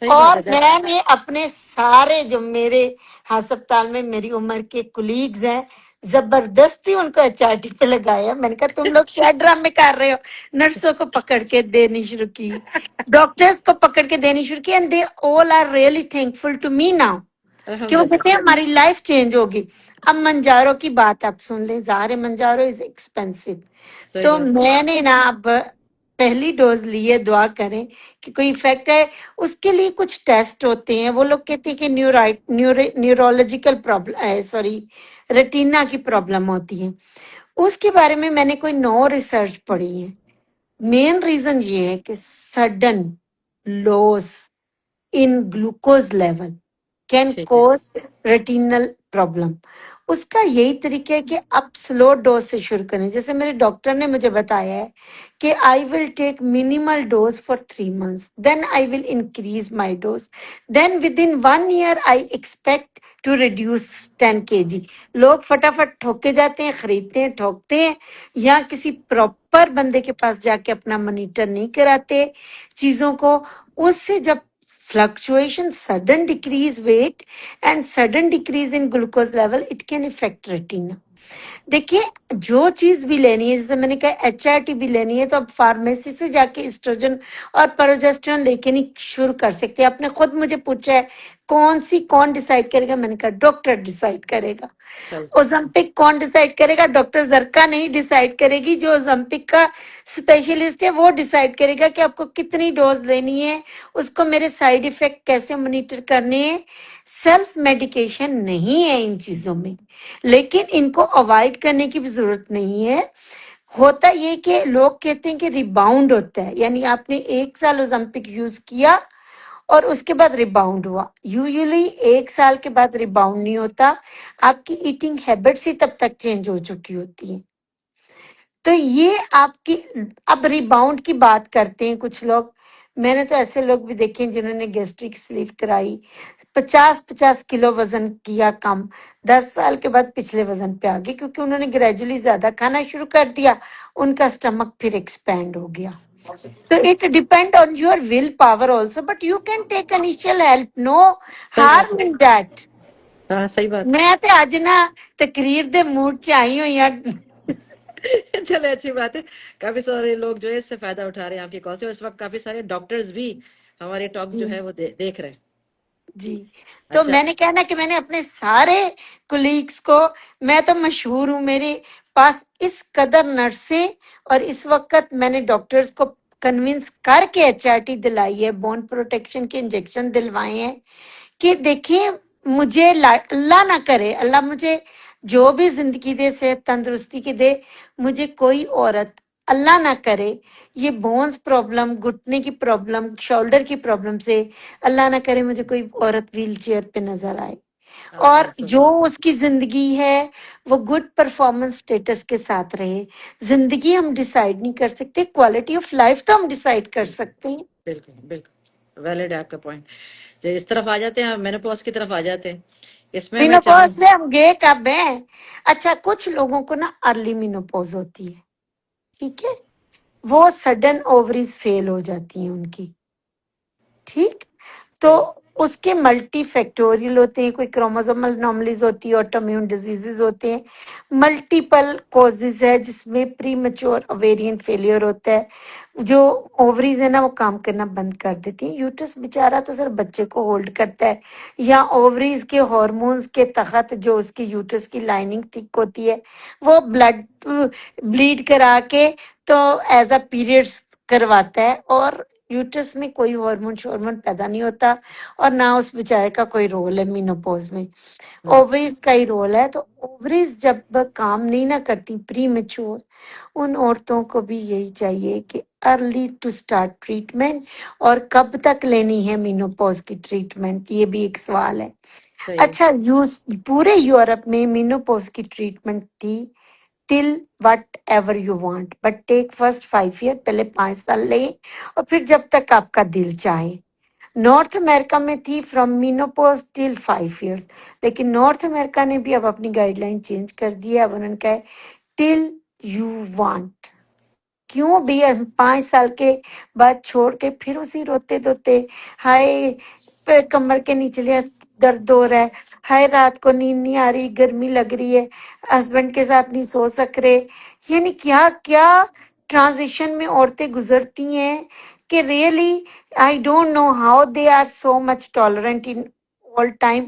सही बात और है मैंने अपने सारे जो मेरे अस्पताल में मेरी उम्र के कुलीग्स हैं, जबरदस्ती उनको एचआरटी पे लगाया। मैंने कहा तुम लोग क्या ड्रामे कर रहे हो। नर्सों को पकड़ के देनी शुरू की, डॉक्टर्स को पकड़ के देनी शुरू की, and they all are really thankful to me now कि वो कहते अल्हम्दुलिल्लाह। हैं हमारी लाइफ चेंज होगी। अब मंजारो की बात आप सुन लें, ज़ाहिर है मंजारो इज एक्सपेंसिव। सही तो बात है। मैंने ना अब पहली डोज ली है, दुआ करें कि कोई इफेक्ट है। उसके लिए कुछ टेस्ट होते हैं, वो लोग कहते हैं कि न्यूरोलॉजिकल प्रॉब्लम है, सॉरी रेटिना की प्रॉब्लम होती है। उसके बारे में मैंने कोई नो रिसर्च पढ़ी है। मेन रीजन ये है कि sudden loss in glucose level can ठीक है। Cause retinal problem. उसका यही तरीका है कि आप स्लो डोज से शुरू करें। जैसे मेरे डॉक्टर ने मुझे बताया है कि I will take minimal dose for 3 months, then I will increase my dose, then within 1 year I expect to reduce 10 kg। लोग फटाफट ठोके जाते हैं, खरीदते हैं, ठोकते हैं, या किसी प्रॉपर बंदे के पास जाके अपना मॉनिटर नहीं कराते चीजों को। उससे जब fluctuation, sudden decrease weight and sudden decrease in glucose level, it can affect retina। देखिए, जो चीज भी लेनी है, जैसे मैंने कहा एचआरटी भी लेनी है, तो अब फार्मेसी से जाके एस्ट्रोजन और प्रोजेस्टेरोन लेके नहीं शुरू कर सकते। आपने खुद मुझे पूछा है कौन डिसाइड करेगा, मैंने कहा डॉक्टर डिसाइड करेगा। चल, ओलंपिक कौन डिसाइड करेगा, डॉक्टर जरका नहीं डिसाइड करेगी। जो ओलंपिक का स्पेशलिस्ट है वो डिसाइड करेगा कि आपको कितनी डोज लेनी है, उसको मेरे साइड इफेक्ट कैसे मॉनिटर करने हैं। सेल्फ मेडिकेशन नहीं है इन चीजों में, लेकिन इनको अवॉइड करने की भी जरूरत नहीं है। होता ये कि लोग कहते हैं कि रिबाउंड होता है, यानी आपने 1 साल ओलंपिक यूज किया और उसके बाद रिबाउंड हुआ। यूजुअली 1 साल के बाद रिबाउंड नहीं होता, आपकी ईटिंग हैबिट्स ही तब तक चेंज हो चुकी होती है। तो ये आपकी, अब रिबाउंड की बात करते हैं कुछ लोग। मैंने तो ऐसे लोग भी देखे हैं जिन्होंने गैस्ट्रिक स्लीव कराई, 50-50 किलो वजन किया कम, 10 साल के बाद पिछले वजन पे आ गए क्योंकि उन्होंने ग्रेजुअली ज्यादा खाना शुरू कर दिया, उनका स्टमक फिर एक्सपैंड हो गया। So it depend on your willpower also, but you can take initial help. No सही बात harm है। in that. हाँ सही बात मैं ते अज ना तकरीर दे मूड च आई हुई हाँ। है। चले अच्छी बात है। काफी सारे लोग जो है इससे फायदा उठा रहे हैं आपकी कॉल से, और इस वक्त काफी सारे डॉक्टर्स भी हमारे टॉक्स जो जी है वो देख रहे हैं। जी। तो अच्छा। मैंने कहना कि मैंने अपने सारे कुलीग्स को, मैं तो मशहूर हूँ, मेरे पास इस कदर नर्सें और इस वक्त मैंने डॉक्टर्स को कन्विंस करके एचआरटी दिलाई है, बोन प्रोटेक्शन के इंजेक्शन दिलवाए हैं कि देखिए मुझे अल्लाह ना करे, अल्लाह मुझे जो भी जिंदगी दे, सेहत तंदुरुस्ती की दे, मुझे कोई औरत अल्लाह ना करे ये बोन्स प्रॉब्लम, घुटने की प्रॉब्लम, शोल्डर की प्रॉब्लम से अल्लाह ना करे मुझे कोई औरत व्हील चेयर पे नजर आए। और जो सुभान उसकी जिंदगी है वो गुड परफॉर्मेंस स्टेटस के साथ रहे। जिंदगी हम डिसाइड नहीं कर सकते, क्वालिटी ऑफ लाइफ तो हम डिसाइड कर सकते हैं। बिल्कुल बिल्कुल वैलिड है आपका पॉइंट। जो इस तरफ आ जाते हैं, मेनोपॉज की तरफ आ जाते हैं। इसमें मैं मिनोपॉज चाहूँ। से हम गए कब हैं? अच्छा, कुछ लोगों को ना अर्ली मिनोपॉज होती है, ठीक है, वो सडन ओवरीज फेल हो जाती हैं उनकी, ठीक। तो सही। उसके मल्टी फैक्टोरियल होते हैं, कोई क्रोमोसोमल नॉमलीज होती है, ऑटोम्यून डिजीजेस होते हैं, मल्टीपल कॉजेज है जिसमें प्री मेच्योर ओवेरियन फेलियर होता है, जो ओवरीज है ना वो काम करना बंद कर देती है। यूट्रस बेचारा तो सिर्फ बच्चे को होल्ड करता है, या ओवरीज के हॉर्मोन्स के तहत जो उसकी यूट्रस की लाइनिंग थिक होती है वो ब्लड ब्लीड करा के तो एज अ पीरियड्स करवाता है, और यूट्रस में कोई हार्मोन शोरमोन पैदा नहीं होता, और ना उस बेचारे का कोई रोल है मीनोपॉज में, हम्म। ओवरीज का ही रोल है। तो ओवरीज जब काम नहीं ना करती प्री मेच्योर, उन औरतों को भी यही चाहिए कि अर्ली टू स्टार्ट ट्रीटमेंट। और कब तक लेनी है मीनोपॉज की ट्रीटमेंट, ये भी एक सवाल है। सही है। अच्छा, यूज पूरे यूरोप में मीनोपॉज की ट्रीटमेंट थी till whatever you want, but take first 5 year, पहले 5 साल ले और फिर जब तक आपका दिल चाहे। नॉर्थ अमेरिका में थी फ्रॉम मीनोपॉज टिल 5 इयर्स, लेकिन नॉर्थ अमेरिका ने भी अब अपनी गाइडलाइन चेंज कर दी है। अब उन्होंने कहा है टिल यू वांट। क्यों भैया 5 साल के बाद छोड़ के फिर उसी रोते धोते, हाय कमर के निचले दर्द हो रहा है, हाय रात को नींद नहीं आ रही, गर्मी लग रही है, हस्बैंड के साथ नहीं सो सक रहे, यानी क्या क्या ट्रांजिशन में औरतें गुजरती हैं कि really I don't know how they are so much tolerant in all time.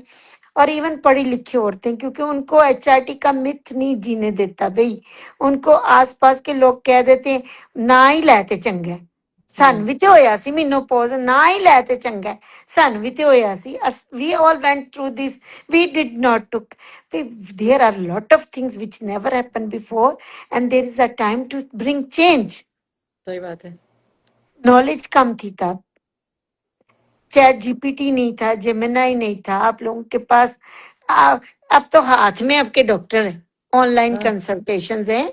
और इवन पढ़ी लिखी औरतें, क्योंकि उनको एचआरटी का मिथ नहीं जीने देता भाई, उनको आसपास के लोग कह देते हैं ना ही लेते चंगा है। सन भी तो होया सी मीनोपॉज, ना ही लेते चंगा है, सन भी तो होया सी, we all went through this, we did not took, there are lot of things which never happened before, and there is a time to bring change। सही बात है। नॉलेज कम थी तब, चैट जीपीटी नहीं था, जेमिनाई नहीं था आप लोगों के पास। आ, अब तो हाथ में आपके डॉक्टर है, ऑनलाइन हाँ कंसल्टेशंस हैं,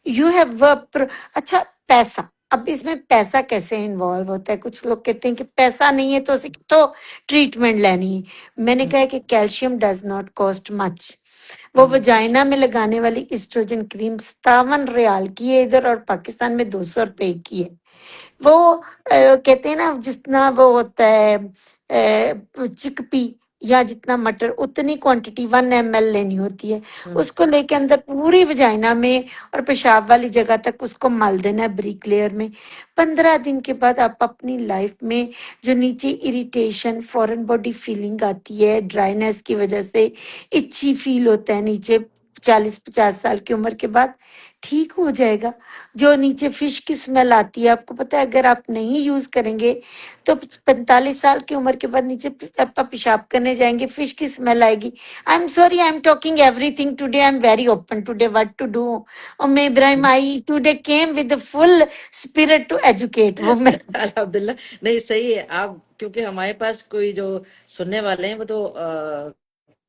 यू हैव अच्छा, पैसा, अब इसमें पैसा कैसे इन्वॉल्व होता है? कुछ लोग कहते हैं कि पैसा नहीं है तो ट्रीटमेंट लेनी है। मैंने कहा कि calcium does not cost much. वो वजाइना में लगाने वाली एस्ट्रोजन क्रीम 57 रियाल की है इधर, और पाकिस्तान में 200 रुपए की है। वो कहते हैं ना जितना वो होता है चिकपी या जितना मटर, उतनी क्वांटिटी 1 ml लेनी होती है, उसको लेके अंदर पूरी वजाइना में और पेशाब वाली जगह तक उसको मल देना है ब्रिक लेयर में। 15 दिन के बाद आप अपनी लाइफ में जो नीचे इरिटेशन, फॉरेन बॉडी फीलिंग आती है ड्राइनेस की वजह से, इच्छी फील होता है नीचे, 40-50 साल की उम्र के बाद ठीक हो जाएगा। जो नीचे फिश की स्मेल आती है, आपको पता है अगर आप नहीं यूज करेंगे तो 45 साल की उम्र के बाद नीचे आप पेशाब करने जाएंगे, फिश की स्मेल आएगी। I am sorry, I am talking everything today, I am very open today what to do. और मैं Ibrahim I today came with full spirit to educate women. अल्हम्दुलिल्लाह। नहीं सही है आप, क्योंकि हमारे पास कोई जो सुनने वाले हैं वो तो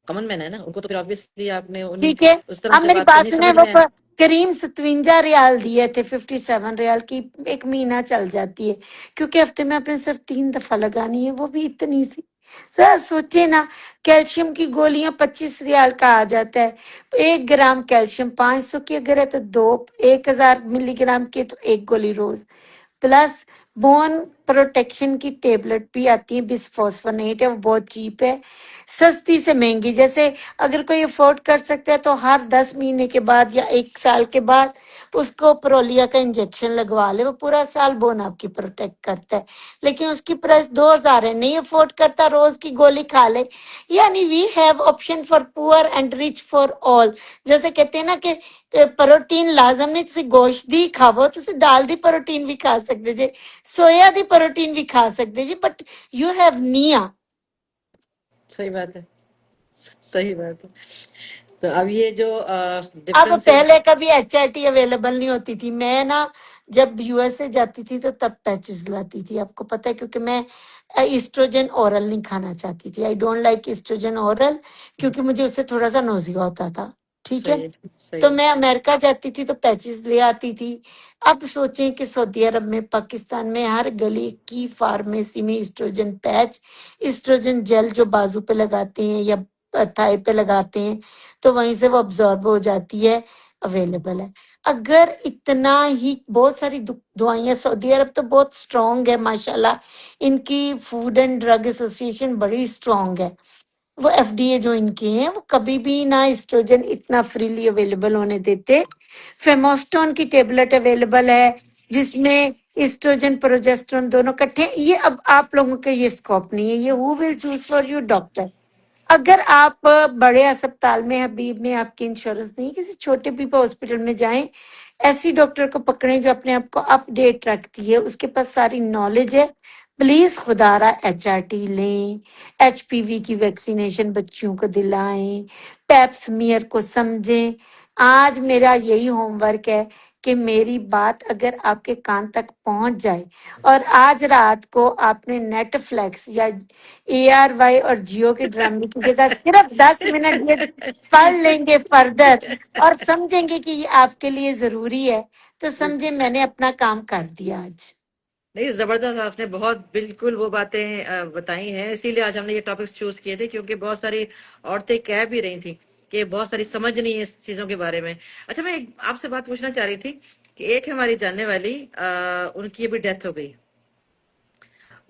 कॉमन मैन है ना, उनको तो फिर ऑब्वियसली आपने उन ठीक है, उस तरह अब से मेरी बात बात करनी सुने, समझ वो में आए। करीम 57 रियाल दिए थे, 57 रियाल की एक महीना चल जाती है, क्योंकि हफ्ते में अपने सिर्फ 3 दफा लगानी है, वो भी इतनी सी। जरा सोचे ना, कैल्शियम की गोलियां 25 रियाल का आ जाता है। 1 ग्राम कैल्शियम 500 की अगर है तो 1,000 मिलीग्राम की है तो 1 गोली रोज। प्लस बोन प्रोटेक्शन की टेबलेट भी आती है, बिस्फोस्फोनेट है, वो बहुत चीप है, सस्ती से महंगी। जैसे अगर कोई अफोर्ड कर सकता है तो हर 10 महीने के बाद या 1 साल के बाद उसको प्रोलिया का इंजेक्शन लगवा ले, वो पूरा साल बोन आपकी प्रोटेक्ट करता है। लेकिन उसकी प्राइस 2,000 है, नहीं अफोर्ड करता, रोज की गोली खा ले। यानी we have option for poor and rich for all. जैसे कहते हैं ना कि प्रोटीन लाजम नहीं, ਤੁਸੀਂ ਗੋਸ਼ਤ ਦੀ ਖਾਵੋ, ਤੁਸੀਂ ਦਾਲ ਦੀ ਪ੍ਰੋਟੀਨ ਵੀ ਖਾ ਸਕਦੇ ਜੇ, ਸੋਇਆ ਦੀ ਪ੍ਰੋਟੀਨ ਵੀ खा सकते जी, बट यू हैव निया। सही बात है, सही बात है। तो अब ये जो अब डिफरेंस है। पहले कभी HRT अवेलेबल नहीं होती थी। मैं ना जब यूएसए जाती थी तो तब पैचेस लाती थी, आपको पता है, क्योंकि मैं ईस्ट्रोजन ओरल नहीं खाना चाहती थी। I don't like oestrogen oral, क्योंकि मुझे उससे थोड़ा सा नोजिया होता था। ठीक है, सही है, सही तो है। मैं अमेरिका जाती थी तो पैचेस ले आती थी। अब सोचें कि सऊदी अरब में, पाकिस्तान में हर गली की फार्मेसी में ईस्ट्रोजन पैच, ईस्ट्रोजन जेल जो बाजू पे लगाते हैं या थाई पे लगाते हैं, तो वहीं से वो अब्जॉर्ब हो जाती है, अवेलेबल है। अगर इतना ही बहुत सारी दवाइयां, सऊदी अरब तो बहुत स्ट्रांग है माशाल्लाह, इनकी फूड एंड ड्रग एसोसिएशन बड़ी स्ट्रांग है। वो एफडीए जो इनके हैं, वो कभी भी ना एस्ट्रोजन इतना फ्रीली अवेलेबल होने देते। फेमोस्टोन की टेबलेट अवेलेबल है, जिसमें एस्ट्रोजन प्रोजेस्टेरोन दोनों इकट्ठे हैं। ये अब आप लोगों के ये स्कोप नहीं है, ये who will choose for you, doctor. अगर आप बड़े अस्पताल में, हबीब में आपकी इंश्योरेंस नहीं, किसी छोटे भी हॉस्पिटल में जाएं, ऐसी डॉक्टर को पकड़ें जो अपने आप को अपडेट रखती है, उसके पास सारी नॉलेज है। प्लीज खुदारा HRT लें, HPV की वैक्सीनेशन बच्चियों को दिलाएं, पैप्समियर को समझें। आज मेरा यही होमवर्क है कि मेरी बात अगर आपके कान तक पहुंच जाए, और आज रात को आपने नेटफ्लिक्स या ARY और जियो के ड्रामे की जगह सिर्फ 10 मिनट ये पढ़ लेंगे फर्दर, और समझेंगे कि ये आपके लिए जरूरी है, तो समझे मैंने अपना काम कर दिया आज। नहीं, जबरदस्त, आपने बहुत बिल्कुल वो बातें बताई हैं, इसीलिए आज हमने ये टॉपिक चूज किए थे, क्योंकि बहुत सारी औरतें कह भी रही थी कि बहुत सारी समझ नहीं है इस चीजों के बारे में। अच्छा, मैं आपसे बात पूछना चाह रही थी कि एक हमारी जानने वाली, उनकी अभी डेथ हो गई।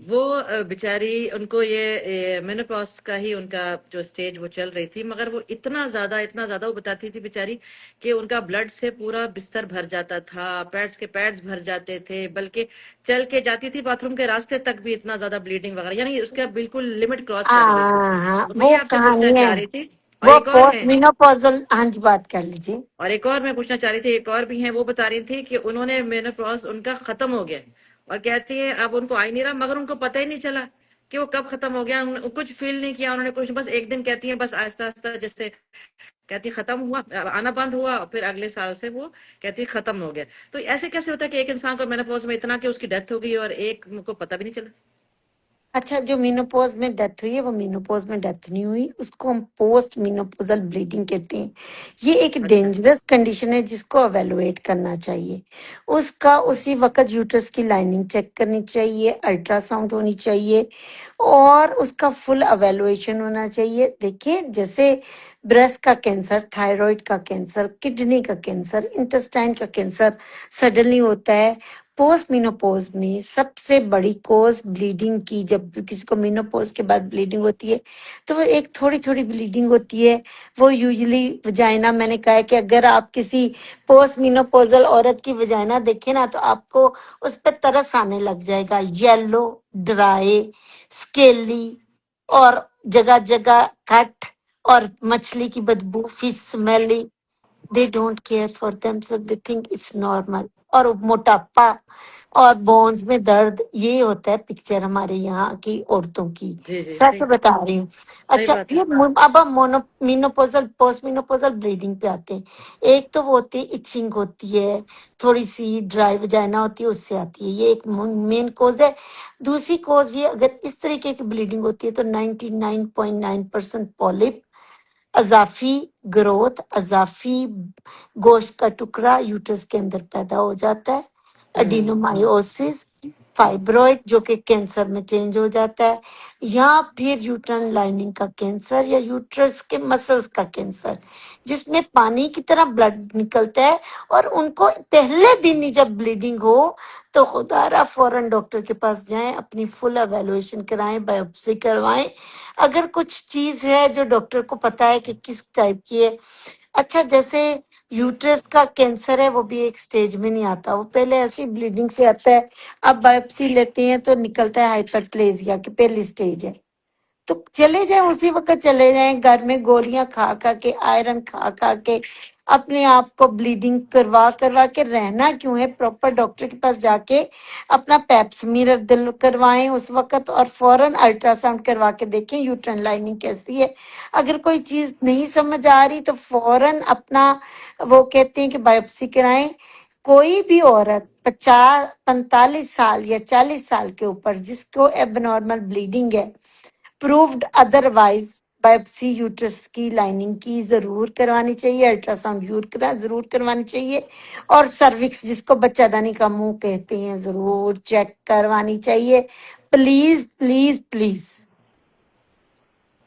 वो बेचारी, उनको ये मेनोपॉज का ही उनका जो स्टेज वो चल रही थी, मगर वो इतना ज्यादा वो बताती थी बेचारी कि उनका ब्लड से पूरा बिस्तर भर जाता था, पैड्स के पैड्स भर जाते थे, बल्कि चल के जाती थी बाथरूम के रास्ते तक भी इतना ज्यादा ब्लीडिंग वगैरह, यानी उसका बिल्कुल लिमिट क्रॉस कर गई थी। हाँ, तो मैं ये वो आपसे पूछना कहानी है, चाह रही थी। और वो एक और पोस्ट है, मिनोपॉजल। हाँ जी, बात कर लीजिए। और एक और मैं पूछना चाह रही थी, एक और भी है, वो बता रही थी कि उन्होंने मेनोपॉज उनका खत्म हो गया, और कहती है अब उनको आ ही नहीं रहा, मगर उनको पता ही नहीं चला कि वो कब खत्म हो गया। कुछ फील नहीं किया उन्होंने, कुछ बस एक दिन कहती है, बस आहिस्ता आहिस्ता जैसे कहती है खत्म हुआ, आना बंद हुआ, और फिर अगले साल से वो कहती है खत्म हो गया। तो ऐसे कैसे होता है कि एक इंसान को मेनोपॉज में इतना कि उसकी डेथ हो गई और एक को पता भी नहीं चला? अच्छा, जो मीनोपॉज में डेथ हुई है वो मीनोपॉज में डेथ नहीं हुई, उसको हम पोस्ट मीनोपोजल ब्लीडिंग कहते हैं। ये एक अच्छा। डेंजरस कंडीशन है जिसको अवेलुएट करना चाहिए। उसका उसी वक्त यूट्रस की लाइनिंग चेक करनी चाहिए, अल्ट्रासाउंड होनी चाहिए, और उसका फुल अवेलुएशन होना चाहिए। देखिए, जैसे ब्रेस्ट का कैंसर, थायराइड का कैंसर, किडनी का कैंसर, इंटेस्टाइन का कैंसर सडनली होता है। पोस्ट मिनोपोज में सबसे बड़ी कोज ब्लीडिंग की, जब किसी को मिनोपोज के बाद ब्लीडिंग होती है तो वो एक थोड़ी थोड़ी ब्लीडिंग होती है। वो यूजुअली वजाइना, मैंने कहा है कि अगर आप किसी पोस्ट मिनोपोजल औरत की वजाइना देखें ना तो आपको उस पर तरस आने लग जाएगा। येलो, ड्राई, स्केली, और जगह जगह कट, और मछली की बदबू, fish smelly. They don't care for themself, they think it's normal. और मोटापा और बोन्स में दर्द, ये होता है पिक्चर हमारे यहाँ की औरतों की। जी जी, सच सही, बता रही हूँ। सही अच्छा, बात है। ये अब हम mono menopausal post menopausal bleeding पे आते हैं। एक तो वो होती है इचिंग होती है, थोड़ी सी ड्राई वजाइना होती है, उससे आती है, ये एक मेन कोज है। दूसरी कोज, ये अगर इस तरीके की ब्लीडिंग होती है तो 99.9% पॉलिप, अजाफी ग्रोथ, अजाफी गोश्त का टुकड़ा यूट्रस के अंदर पैदा हो जाता है, हम्म। एडिनोमायोसिस। फाइब्रॉइड जो कि कैंसर में चेंज हो जाता है, या फिर यूट्राइन लाइनिंग का कैंसर या यूट्रस के मसल्स का कैंसर, जिसमें पानी की तरह ब्लड निकलता है, और उनको पहले दिन ही जब ब्लीडिंग हो तो खुदारा फौरन डॉक्टर के पास जाएं, अपनी फुल एवेलुएशन कराएं, बायोप्सी करवाएं। अगर कुछ चीज है जो डॉक्टर को पता है कि किस टाइप की है। अच्छा, जैसे यूट्रस का कैंसर है, वो भी एक स्टेज में नहीं आता, वो पहले ऐसी ब्लीडिंग से आता है। अब बायोप्सी लेते हैं तो निकलता है हाइपरप्लेजिया की पहली स्टेज है। तो चले जाएं, उसी वक्त चले जाएं, घर में गोलियां खा खा के, आयरन खा खा के, अपने आप को ब्लीडिंग करवा करवा के रहना क्यों है? प्रॉपर डॉक्टर के पास जाके अपना पैप स्मीयर दिल करवाएं उस वक्त, और फौरन अल्ट्रासाउंड करवा के देखें यूट्राइन लाइनिंग कैसी है। अगर कोई चीज नहीं समझ आ रही तो फौरन अपना, वो कहते हैं कि बायोप्सी कराएं। कोई भी औरत 50 45 साल या 40 साल के ऊपर जिसको एबनॉर्मल ब्लीडिंग है, प्रूव्ड अदरवाइज, बायोप्सी यूट्रस की लाइनिंग की जरूर करवानी चाहिए, अल्ट्रासाउंड जरूर करवानी चाहिए, और सर्विक्स जिसको बच्चादानी का मुंह कहते हैं जरूर चेक करवानी चाहिए। Please please please.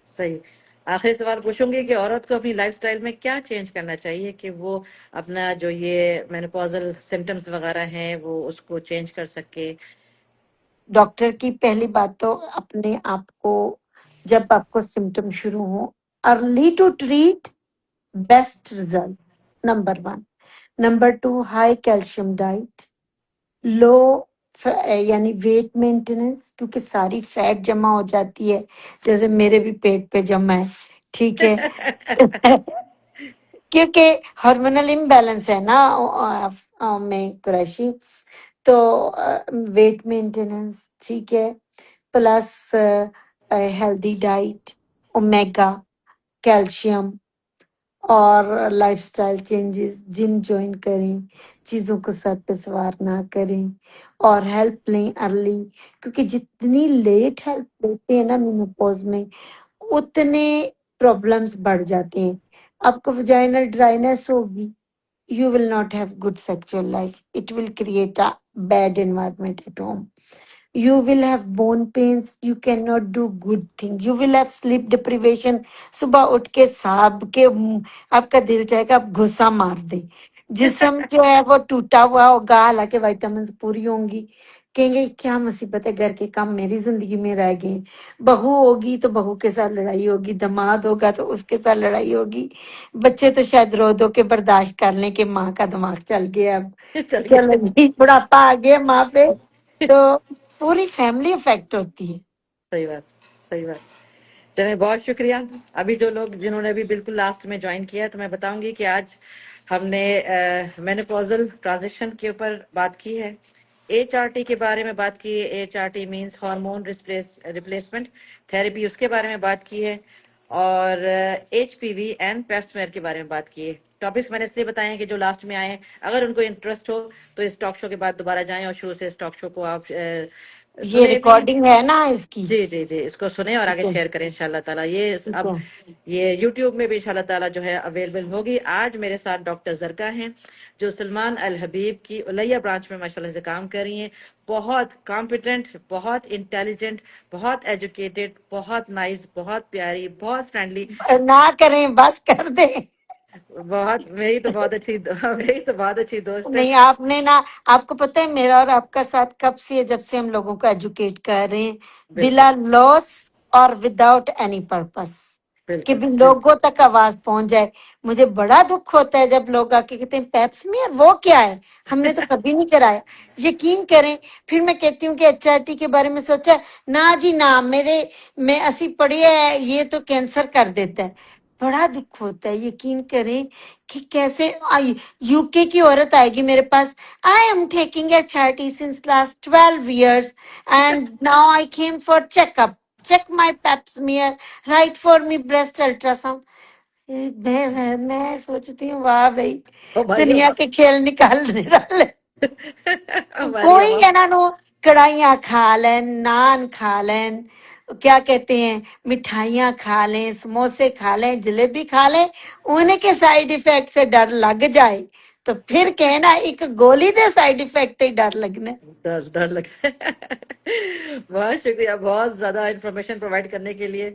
सही। आखिरी सवाल पूछूंगी कि औरत को अपनी लाइफस्टाइल में क्या चेंज करना चाहिए कि वो अपना जो ये मेनोपॉजल सिम्टम्स वगैरह हैं वो उसको चेंज कर सके। डॉक्टर की पहली बात तो अपने आप को, जब आपको सिम्टम शुरू हो, early to treat, best result, number 1। Number 2, high calcium diet, low यानी वेट मेंटेनेंस, क्योंकि सारी फैट जमा हो जाती है, जैसे मेरे भी पेट पे जमा है, ठीक है। क्योंकि हार्मोनल इम्बैलेंस है ना में कुरैशी, तो वेट मेंटेनेंस, ठीक है, plus healthy diet, omega, calcium, और लाइफस्टाइल चेंजेस, जिम ज्वाइन करें, चीजों को सर पे सवार ना करें, और हेल्प लें अर्ली, क्योंकि जितनी लेट हेल्प लेते हैं ना मेनोपॉज में, उतने प्रॉब्लम्स बढ़ जाते हैं। आपको वजाइनल ड्राइनेस होगी, you will not have good sexual life. It will create a bad environment at home. You will have bone pains. You cannot do good thing. You will have sleep deprivation. सुबह उठ के साब के आपका दिल चाहेगा आप घुसा मार दे। जिस्म जो है वो टूटा हुआ होगा, हालांकि विटामिन पूरी होंगी। कहेंगे क्या मुसीबत है, घर के काम मेरी जिंदगी में रह गए। बहू होगी तो बहू के साथ लड़ाई होगी, दामाद होगा तो उसके साथ लड़ाई होगी, बच्चे तो शायद रो धो के बर्दाश्त कर लें कि माँ का दिमाग चल गया अब, चल चलो गया। जी बुढ़ापा आ गया माँ पे, तो पूरी फैमिली इफेक्ट होती है। सही बात। सही बात। चलिए, बहुत शुक्रिया। अभी जो लोग जिन्होंने अभी बिल्कुल लास्ट में ज्वाइन किया है, तो मैं बताऊंगी कि आज हमने मेनोपॉजल ट्रांजिशन के ऊपर बात की है, HRT के बारे में बात की है, HRT means hormone replacement therapy, उसके बारे में बात की है, और HPV एंड पेप्समेयर के बारे में बात की है। टॉपिक्स मैंने इसलिए बताए हैं कि जो लास्ट में आए हैं, अगर उनको इंटरेस्ट हो तो इस टॉक शो के बाद दोबारा जाएं और शुरू से इस टॉक शो को आप ये सुने भी। रिकॉर्डिंग है ना इसकी? जी जी जी, इसको सुने और ठीक आगे है, शेयर करें इंशाल्लाह ताला। ये ठीक अब है। ये यूट्यूब में भी इंशाल्लाह ताला जो है अवेलेबल होगी। आज मेरे साथ डॉक्टर जरका हैं जो सलमान अल हबीब की उलैया ब्रांच में माशाल्लाह से काम कर रही हैं। बहुत कॉम्पिटेंट, बहुत इंटेलिजेंट, बहुत एजुकेटेड, बहुत नाइस, बहुत प्यारी, बहुत फ्रेंडली, ना करें, बस कर दें। बहुत, मेरी तो बहुत अच्छी मेरी तो बहुत अच्छी दोस्त है। नहीं, आपने ना, आपको पता है मेरा और आपका साथ कब से है? जब से हम लोगों को एजुकेट कर रहे हैं, बिल्कुल बिला लॉस और विदाउट एनी पर्पस, कि बिल्कुल भी बिल्कुल। लोगों तक आवाज पहुंच जाए। मुझे बड़ा दुख होता है जब लोग आके कहते हैं पेप्समियर वो क्या है, हमने तो कभी नहीं कराया। यकीन करें, फिर मैं कहती हूँ कि HRT के बारे में सोचा है? ना जी ना, मेरे में असी पड़ी है, ये तो कैंसर कर देता है। बड़ा दुख होता है, यकीन करें कि कैसे यूके की औरत आएगी मेरे पास, I am taking HRT since last 12 years and now I came for checkup, check my pap smear, write for me breast ultrasound। मैं सोचती हूँ वाह भाई, हमारी दुनिया के खेल निकालने वाले। हमारी कोई आवाज। ਇਹਨਾਂ ਨੂੰ कढ़ाइयाँ खा लें, नान खा लें, क्या कहते हैं, मिठाइयाँ खा लें, समोसे खा लें, जलेबी खा लें, उन्हीं के साइड इफेक्ट से डर लग जाए तो फिर कहना एक गोली दे साइड इफेक्ट ही डर लगना है। डर लग बहुत शुक्रिया, बहुत ज्यादा इंफॉर्मेशन प्रोवाइड करने के लिए।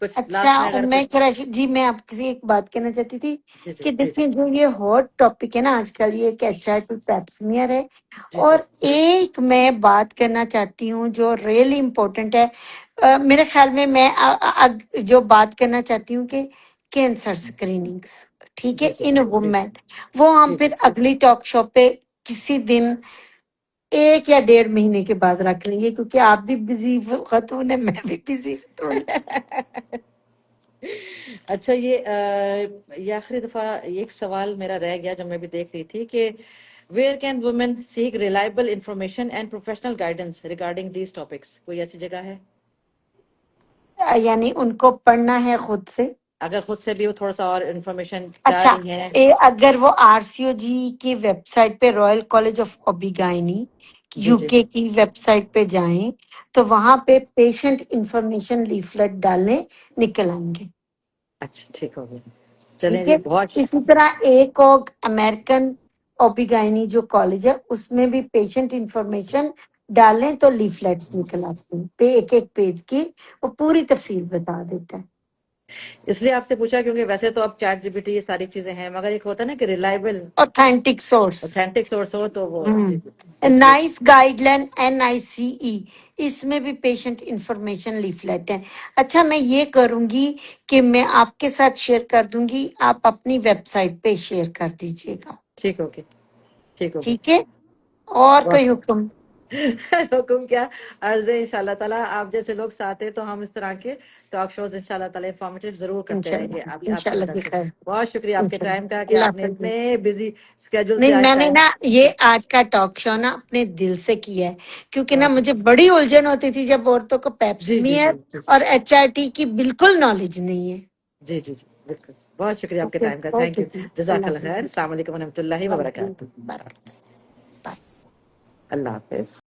कुछ अच्छा लास्ट में अगर मैं कुछ। जी मैं आपसे एक बात कहना चाहती थी जी जी कि जी जी देखिए जो ये हॉट टॉपिक है ना आजकल, ये एक HRT पैप्समियर है। जी जी और एक मैं बात करना चाहती हूँ जो रियली इम्पोर्टेंट है। मेरे ख्याल में मैं जो बात करना चाहती हूँ कि कैंसर स्क्रीनिंग्स, ठीक है, जी जी इन जी वुमेन, वो हम जी फिर अगली टॉक शो पे किसी दिन 1 या 1.5 महीने के बाद रख लेंगे, क्योंकि आप भी बिजी खतून है, मैं भी बिजी खतून। अच्छा, ये आखिरी दफा एक सवाल मेरा रह गया जो मैं भी देख रही थी कि where can women seek reliable information and professional guidance regarding these topics, कोई ऐसी जगह है? यानी उनको पढ़ना है खुद से। अगर खुद से भी वो थोड़ा सा और इंफॉर्मेशन चाह अच्छा, रही हैं। अगर वो RCOG की वेबसाइट पे, रॉयल कॉलेज ऑफ ओबिगाइनी जी जी UK की वेबसाइट पे जाएं, तो वहां पे पेशेंट इंफॉर्मेशन लीफलेट डालें, निकल आएंगे। अच्छा, ठीक हो गया। चलें ठीक जी, है। बहुत इसी तरह एक और अमेरिकन ओबिगाइनी जो कॉलेज है, उसमें भी पेशेंट इंफॉर्मेशन डालें तो लीफलेट्स निकल आते हैं, पे एक एक पेज की वो पूरी तफसील बता देता है। इसलिए आपसे पूछा क्योंकि वैसे तो अब चैट जीपीटी ये सारी चीजें हैं, मगर एक होता है ना कि reliable authentic source. Authentic source हो तो वो जी जी, इसलिए। नाइस गाइडलाइन NICE, इसमें भी पेशेंट इंफॉर्मेशन लीफलेट है। अच्छा मैं ये करूंगी कि मैं आपके साथ शेयर कर दूंगी, आप अपनी वेबसाइट पे शेयर कर दीजिएगा। ठीक हो गया, ठीक हो ठीक है, और गया। कोई हुक्म? हुकुम क्या, अर्ज है इंशाल्लाह ताला, आप जैसे लोग साथ हैं तो हम इस तरह के टॉक शोज इंशाल्लाह ताला इंफॉर्मेटिव जरूर करते रहेंगे आपकी इंशाल्लाह तरफ से। बिखैर। बहुत शुक्रिया आपके टाइम का कि अल्लाह आपने हाफिज। इतने बिजी स्केड्यूल से नहीं आज मैंने टाइम। ना ये आज का टॉक शो ना अपने दिल से किया है, क्योंकि ना बहुत मुझे बड़ी उलझन होती थी जब औरतों को जी जी जी पेप्समियर जी और HRT की बिल्कुल नॉलेज नहीं है। जी जी जी, बिल्कुल। बहुत शुक्रिया आपके ओके, टाइम का, थैंक ओके यू। जी, अल्लाह जज़ाकल्लाह खैर। हाफिज। अस्सलाम वालेकुम व रहमतुल्लाहि व वालेकुम बरकातुहू। बाय। अल्लाह हाफिज।